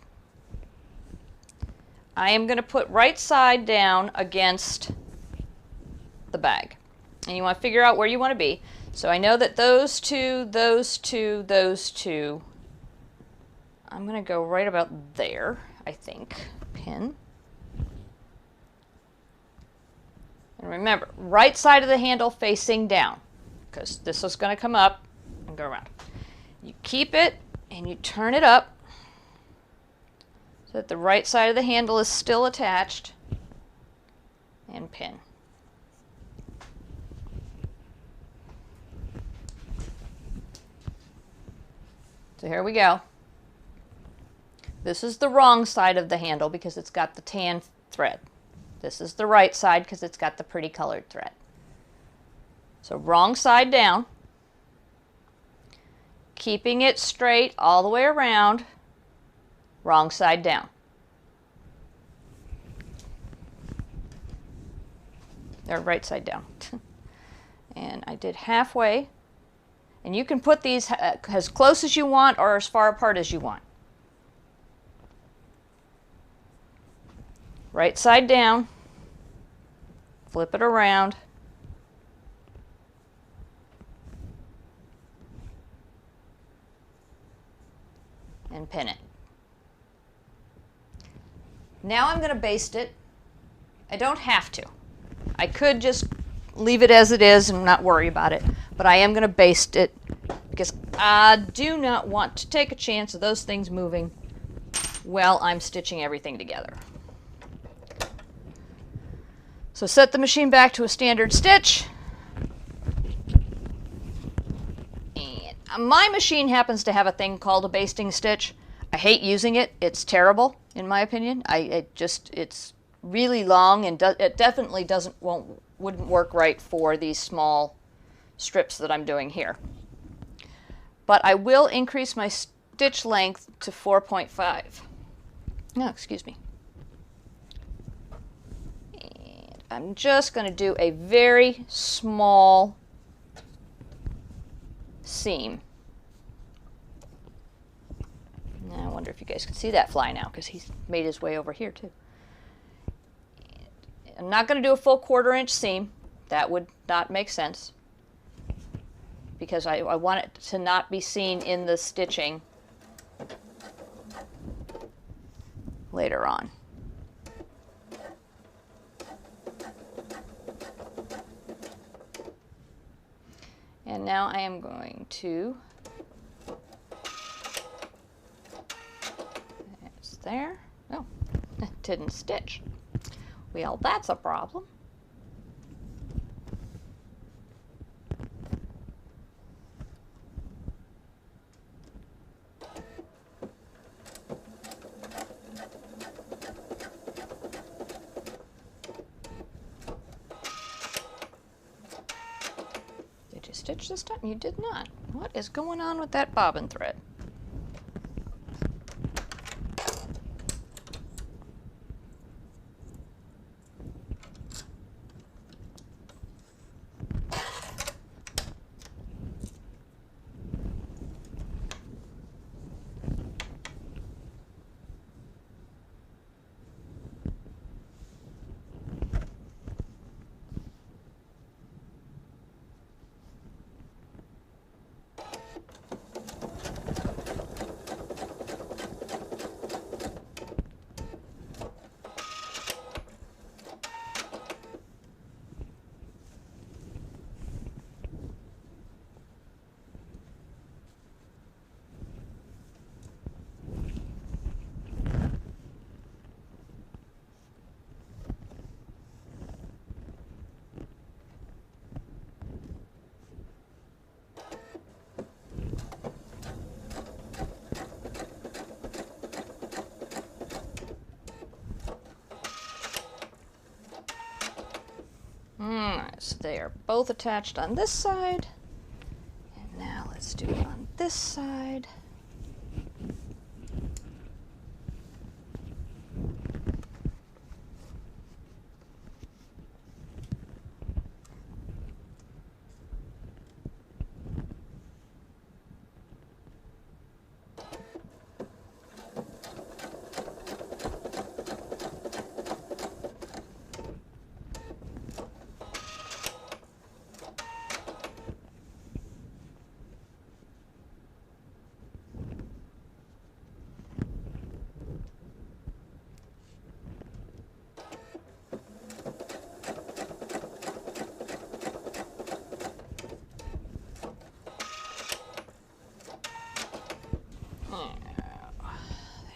Speaker 1: I am going to put right side down against the bag. And you want to figure out where you want to be. So I know that those two, I'm going to go right about there, I think. Pin. And remember, right side of the handle facing down, because this is going to come up and go around. You keep it and you turn it up so that the right side of the handle is still attached, and pin. So here we go. This is the wrong side of the handle because it's got the tan thread. This is the right side because it's got the pretty colored thread. So wrong side down, keeping it straight all the way around, wrong side down. Or right side down. And I did halfway. And you can put these as close as you want or as far apart as you want. Right side down, flip it around, and pin it. Now I'm going to baste it. I don't have to. I could just leave it as it is and not worry about it, but I am going to baste it because I do not want to take a chance of those things moving while I'm stitching everything together. So set the machine back to a standard stitch. And my machine happens to have a thing called a basting stitch. I hate using it. It's terrible, in my opinion. It's really long, and it definitely wouldn't work right for these small strips that I'm doing here. But I will increase my stitch length to 4.5. No, excuse me. And I'm just going to do a very small seam. Now I wonder if you guys can see that fly now, because he's made his way over here too. I'm not going to do a full 1/4 inch seam. That would not make sense, because I want it to not be seen in the stitching later on. And now I am going to, it's there. Oh, it didn't stitch. Well, that's a problem. Did you stitch this time? You did not. What is going on with that bobbin thread? Alright, so they are both attached on this side. And now let's do it on this side.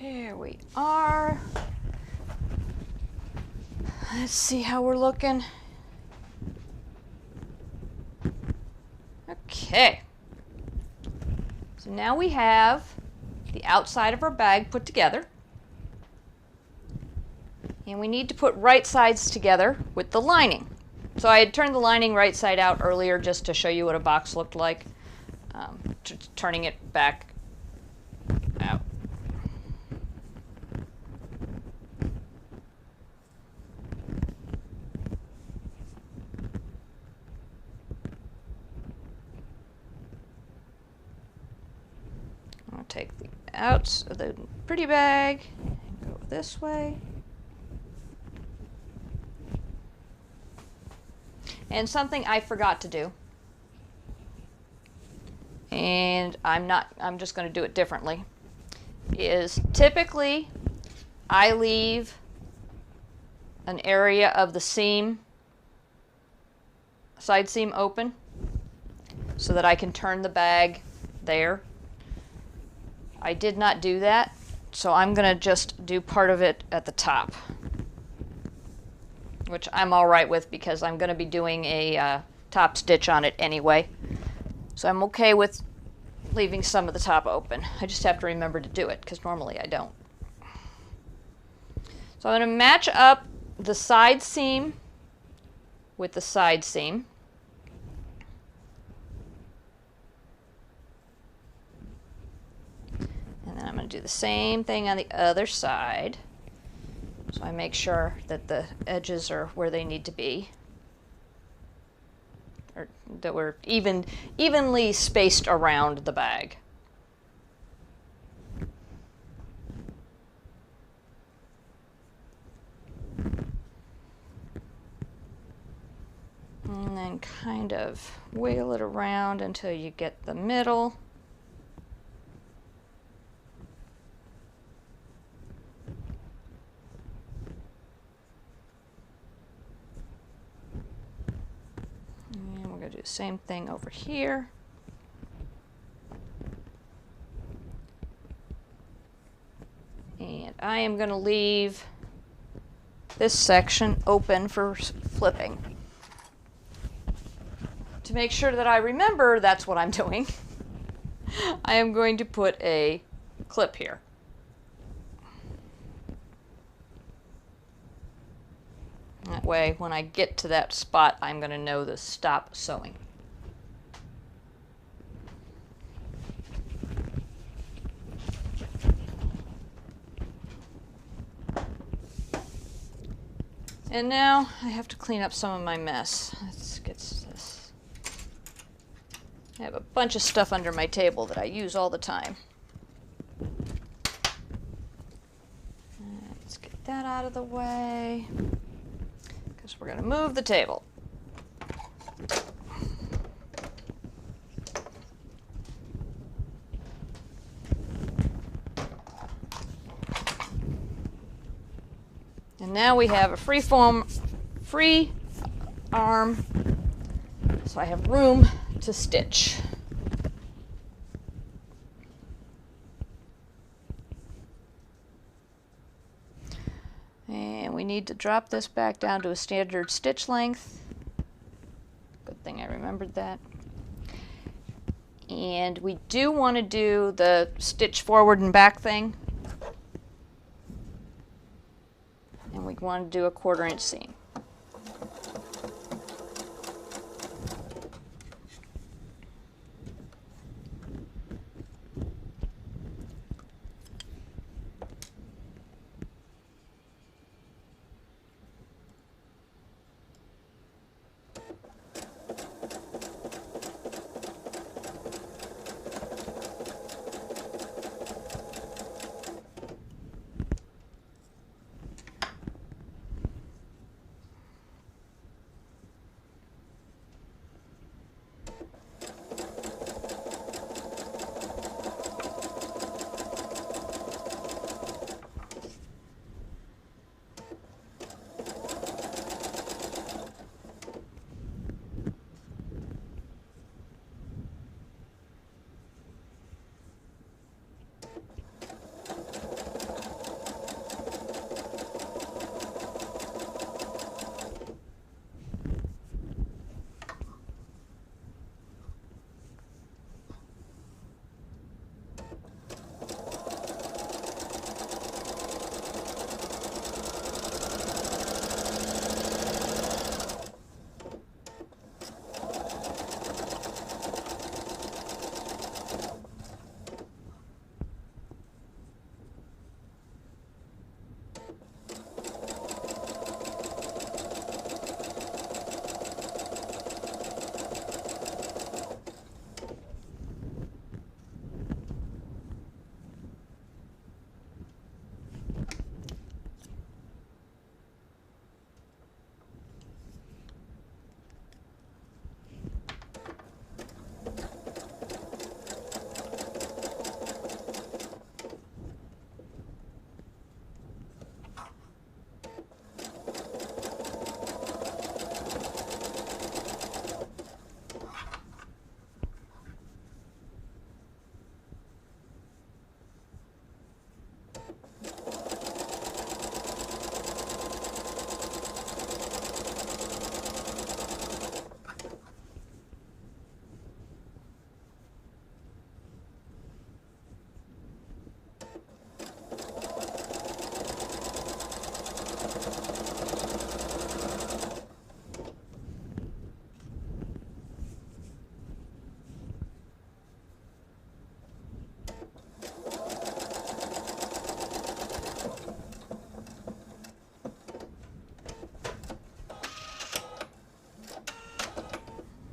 Speaker 1: There we are. Let's see how we're looking. Okay. So now we have the outside of our bag put together. And we need to put right sides together with the lining. So I had turned the lining right side out earlier just to show you what a box looked like. Turning it back out. I'll take the outs of the pretty bag and go this way. And something I forgot to do, and I'm just going to do it differently, is typically I leave an area of the seam, side seam open, so that I can turn the bag there. I did not do that, so I'm going to just do part of it at the top, which I'm all right with because I'm going to be doing a top stitch on it anyway. So I'm okay with leaving some of the top open. I just have to remember to do it because normally I don't. So I'm going to match up the side seam with the side seam. And then I'm going to do the same thing on the other side. So I make sure that the edges are where they need to be, or that we're evenly spaced around the bag. And then kind of wiggle it around until you get the middle. Do the same thing over here. And I am going to leave this section open for flipping. To make sure that I remember that's what I'm doing, I am going to put a clip here. That way, when I get to that spot, I'm going to know to stop sewing. And now I have to clean up some of my mess. Let's get this. I have a bunch of stuff under my table that I use all the time. Let's get that out of the way. We're going to move the table. And now we have a free arm, so I have room to stitch. And we need to drop this back down to a standard stitch length. Good thing I remembered that. And we do want to do the stitch forward and back thing. And we want to do a 1/4 inch seam.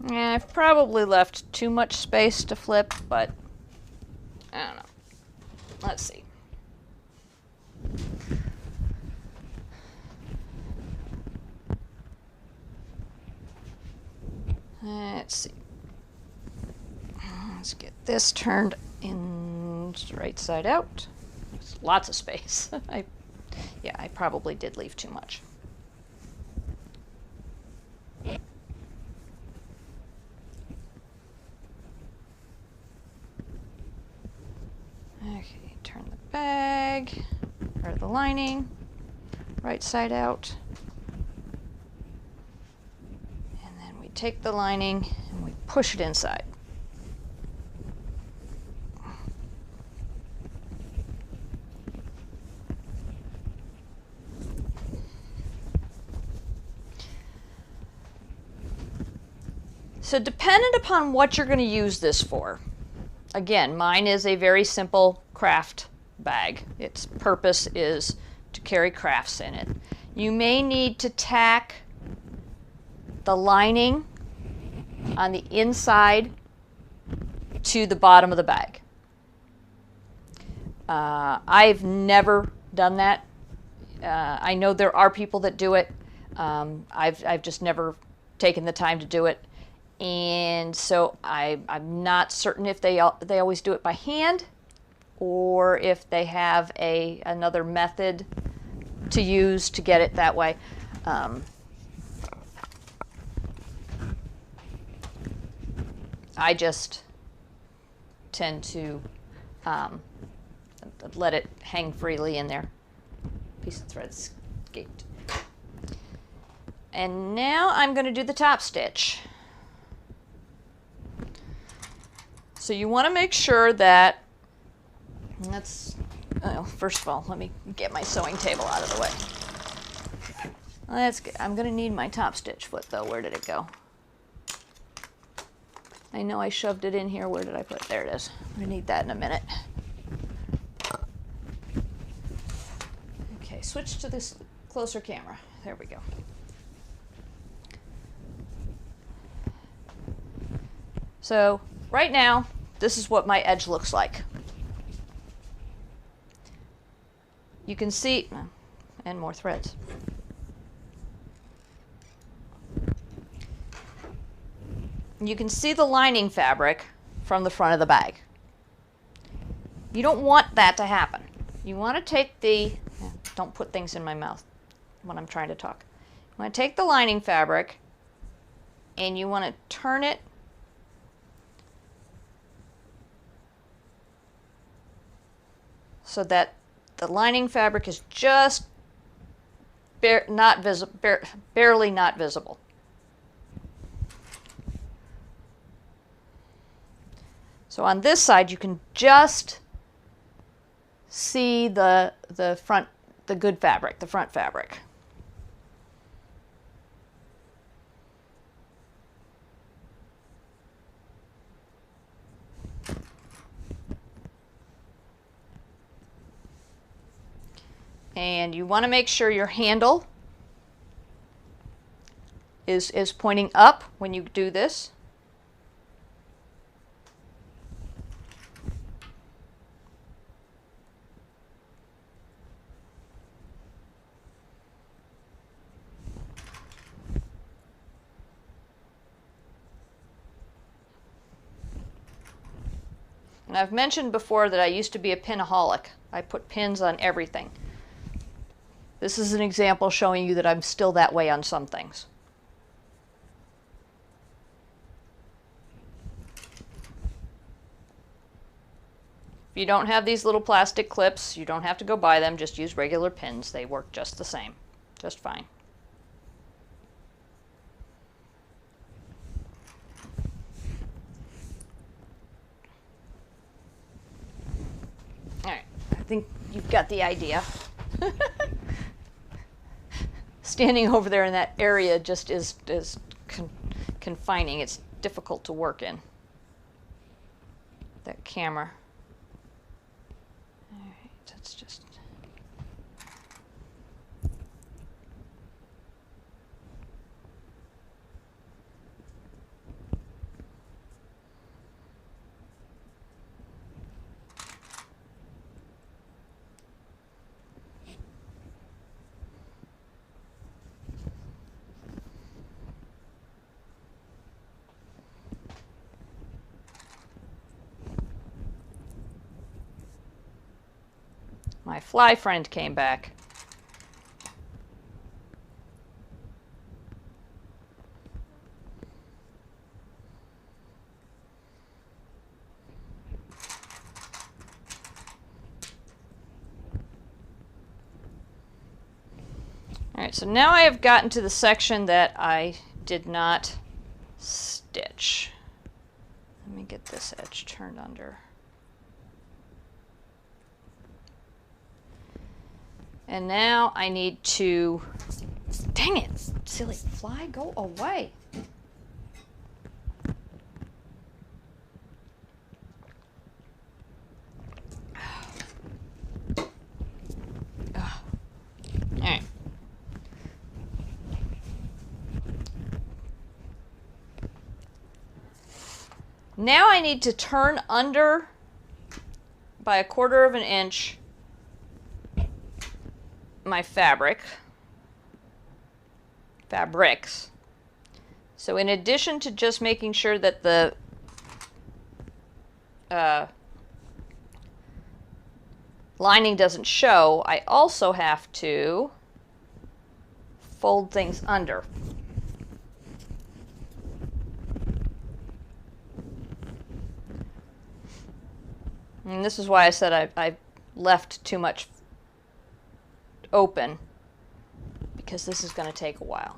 Speaker 1: Yeah, I've probably left too much space to flip, but I don't know. Let's see. Let's see. Let's get this turned in right side out. There's lots of space. Yeah, I probably did leave too much. Okay, turn the bag, or the lining, right side out. And then we take the lining and we push it inside. So dependent upon what you're going to use this for, again, mine is a very simple craft bag. Its purpose is to carry crafts in it. You may need to tack the lining on the inside to the bottom of the bag. I've never done that. I know there are people that do it. I've just never taken the time to do it. And so I'm not certain if they always do it by hand or if they have another method to use to get it that way. I just tend to let it hang freely in there. Piece of thread escaped. And now I'm going to do the top stitch. So you want to make sure that, first of all, let me get my sewing table out of the way. That's good. I'm going to need my top stitch foot though. Where did it go? I know I shoved it in here. Where did I put it? There it is. I'm going to need that in a minute. Okay, switch to this closer camera. There we go. So right now, this is what my edge looks like. You can see, and more threads. You can see the lining fabric from the front of the bag. You don't want that to happen. You want to take don't put things in my mouth when I'm trying to talk. You want to take the lining fabric and you want to turn it so that the lining fabric is just barely not visible. So on this side, you can just see the good fabric, the front fabric. And you want to make sure your handle is pointing up when you do this. And I've mentioned before that I used to be a pinaholic. I put pins on everything. This is an example showing you that I'm still that way on some things. If you don't have these little plastic clips, you don't have to go buy them. Just use regular pins. They work just the same, just fine. All right, I think you've got the idea. Standing over there in that area just is confining. It's difficult to work in. That camera. All right, that's just. My fly friend came back. Alright, so now I have gotten to the section that I did not stitch. Let me get this edge turned under. And now I need to, dang it, silly fly, go away. Alright. Now I need to turn under by 1/4 of an inch my fabrics. So in addition to just making sure that the lining doesn't show, I also have to fold things under. And this is why I said I left too much open, because this is going to take a while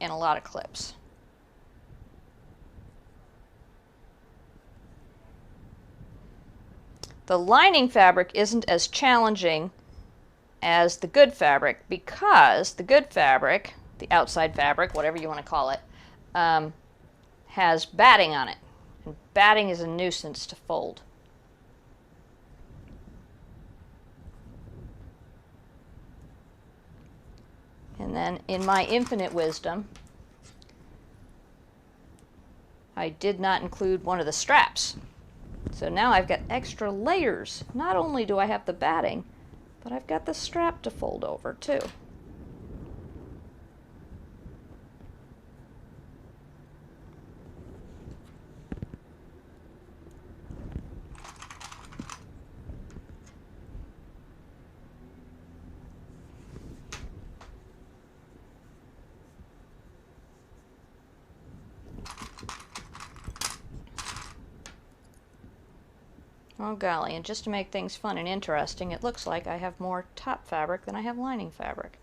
Speaker 1: and a lot of clips. The lining fabric isn't as challenging as the good fabric, because the good fabric, the outside fabric, whatever you want to call it, has batting on it. And batting is a nuisance to fold. And then, in my infinite wisdom, I did not include one of the straps. So now I've got extra layers. Not only do I have the batting, but I've got the strap to fold over too. Oh golly, and just to make things fun and interesting, it looks like I have more top fabric than I have lining fabric.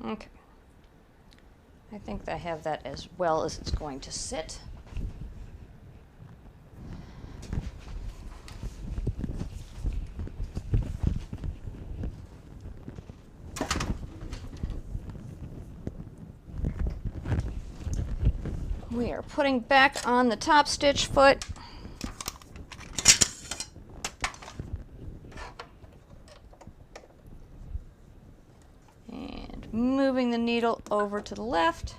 Speaker 1: Okay, I think I have that as well as it's going to sit. We are putting back on the top stitch foot. Moving the needle over to the left.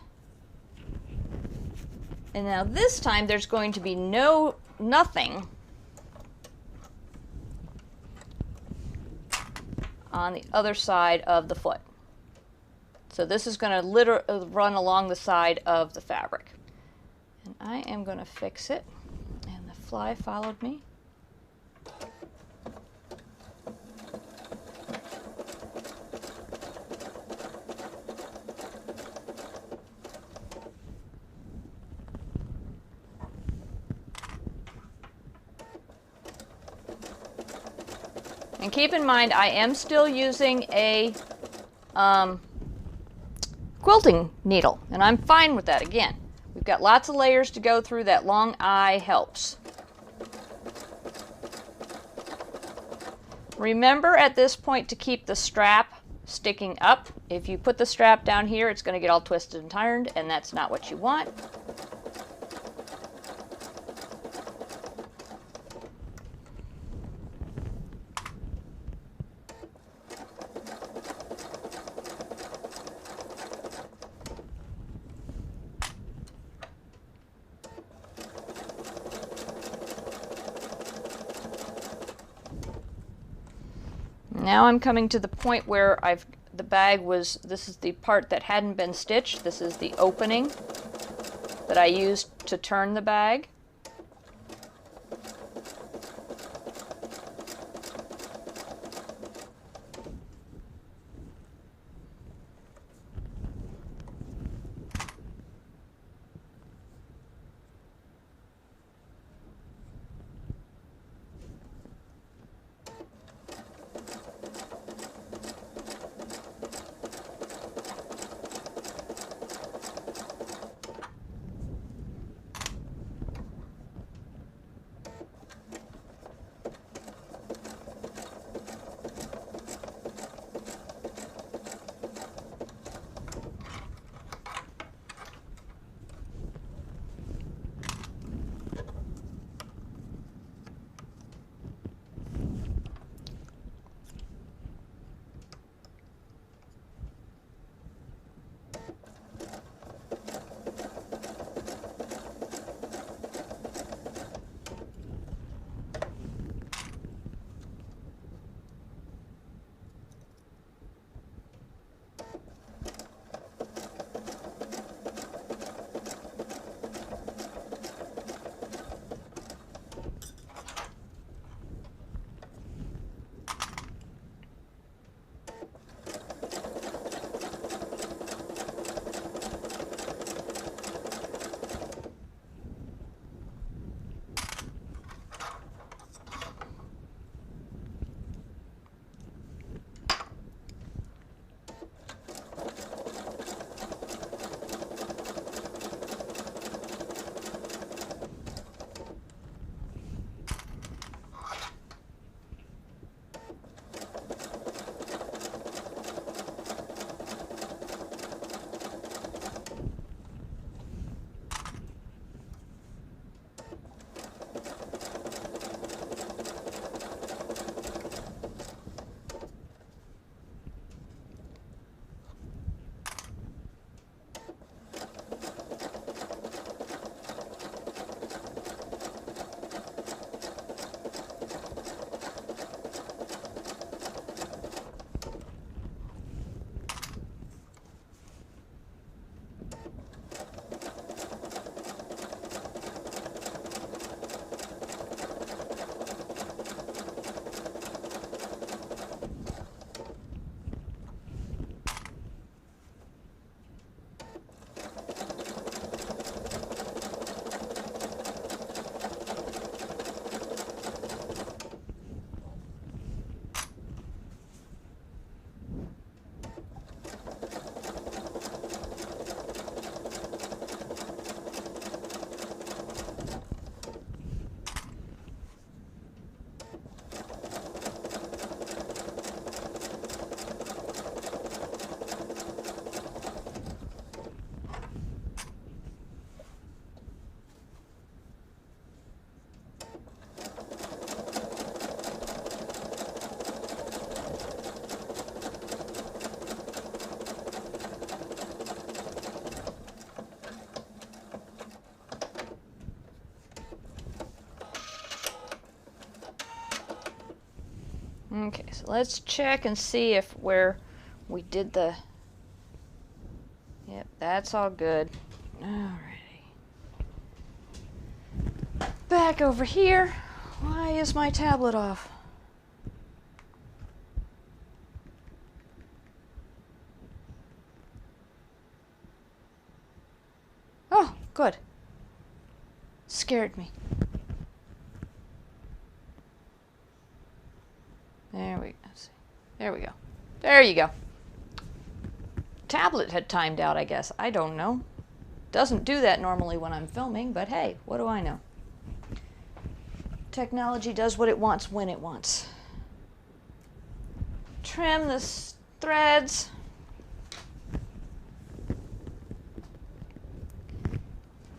Speaker 1: And now this time there's going to be nothing on the other side of the foot. So this is going to run along the side of the fabric. And I am going to fix it. And the fly followed me. And keep in mind, I am still using a quilting needle, and I'm fine with that. Again, we've got lots of layers to go through. That long eye helps. Remember at this point to keep the strap sticking up. If you put the strap down here, it's going to get all twisted and turned, and that's not what you want. Now I'm coming to the point where the bag was, this is the part that hadn't been stitched. This is the opening that I used to turn the bag. Okay, so let's check and see if where we did the, yep, that's all good. Alrighty. Back over here. Why is my tablet off? Oh, good. Scared me. There we go. There we go. There you go. Tablet had timed out, I guess. I don't know. Doesn't do that normally when I'm filming, but hey, what do I know? Technology does what it wants when it wants. Trim the threads.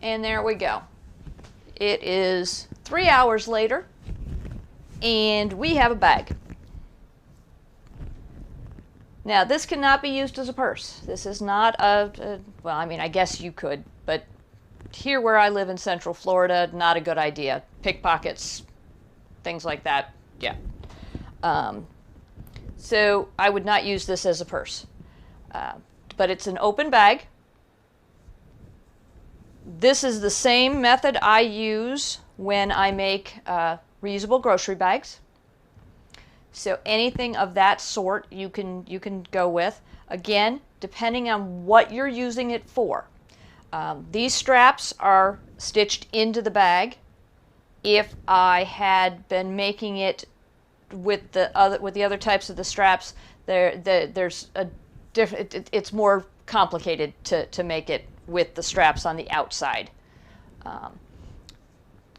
Speaker 1: And there we go. It is 3 hours later, and we have a bag. Now, this cannot be used as a purse. This is not well, I mean, I guess you could, but here where I live in Central Florida, not a good idea. Pickpockets, things like that, yeah. So I would not use this as a purse. But it's an open bag. This is the same method I use when I make reusable grocery bags. So anything of that sort you can go with. Again, depending on what you're using it for. These straps are stitched into the bag. If I had been making it with the other types of the straps, there's a different. It's more complicated to make it with the straps on the outside.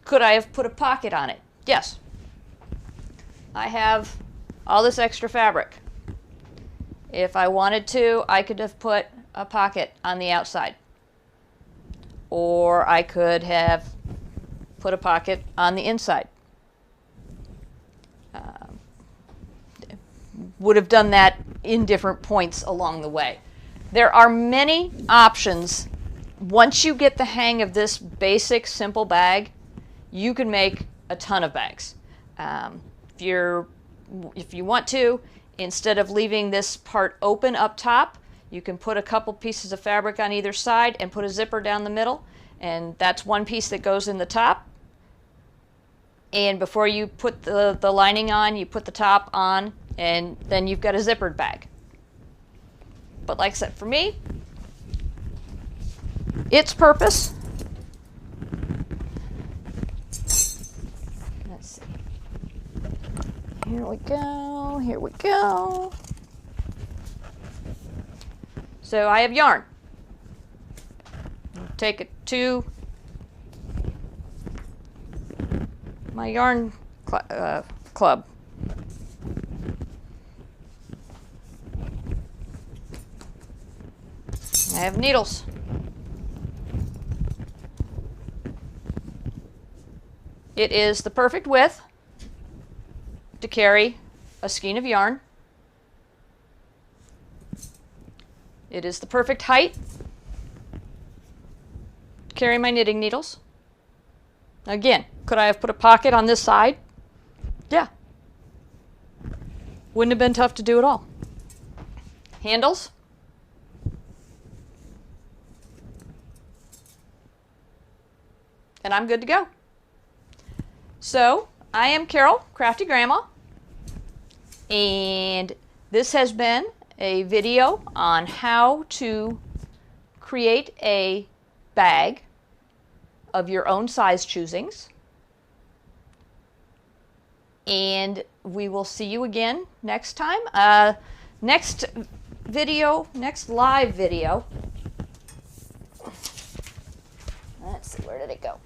Speaker 1: Could I have put a pocket on it? Yes. I have all this extra fabric. If I wanted to, I could have put a pocket on the outside. Or I could have put a pocket on the inside. Would have done that in different points along the way. There are many options. Once you get the hang of this basic simple bag, you can make a ton of bags. If you want to, instead of leaving this part open up top, you can put a couple pieces of fabric on either side and put a zipper down the middle, and that's one piece that goes in the top. And before you put the lining on, you put the top on, and then you've got a zippered bag. But like I said, for me, its purpose, let's see, here we go, here we go. So I have yarn. Take it to my yarn club. I have needles. It is the perfect width to carry a skein of yarn. It is the perfect height to carry my knitting needles. Again, could I have put a pocket on this side? Yeah. Wouldn't have been tough to do at all. Handles. And I'm good to go. So, I am Carol, Crafty Grandma, and this has been a video on how to create a bag of your own size choosings. And we will see you again next time. Next live video. Let's see, where did it go?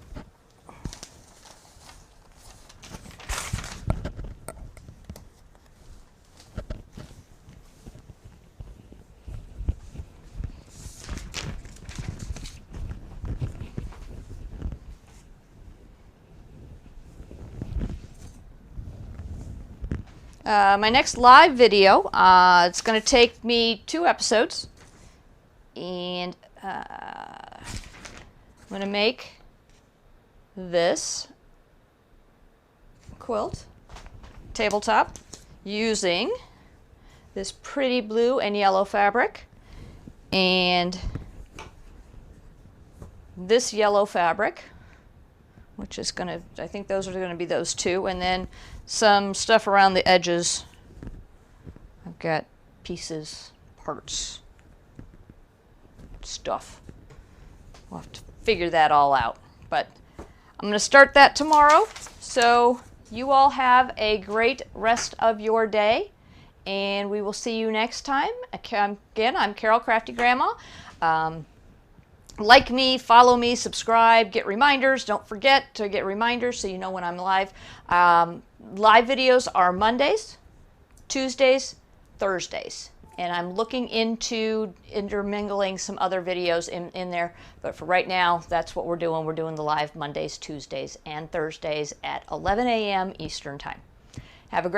Speaker 1: My next live video, it's going to take me 2 episodes, and I'm going to make this quilt tabletop using this pretty blue and yellow fabric and this yellow fabric, which is going to, I think those are going to be those 2, and then some stuff around the edges. I've got pieces, parts, stuff. We'll have to figure that all out. But I'm going to start that tomorrow. So you all have a great rest of your day, and we will see you next time. Again, I'm Carol, Crafty Grandma. Like me, follow me, subscribe, get reminders. Don't forget to get reminders so you know when I'm live. Live videos are Mondays, Tuesdays, Thursdays. And I'm looking into intermingling some other videos in there. But for right now, that's what we're doing. We're doing the live Mondays, Tuesdays, and Thursdays at 11 a.m. Eastern Time. Have a great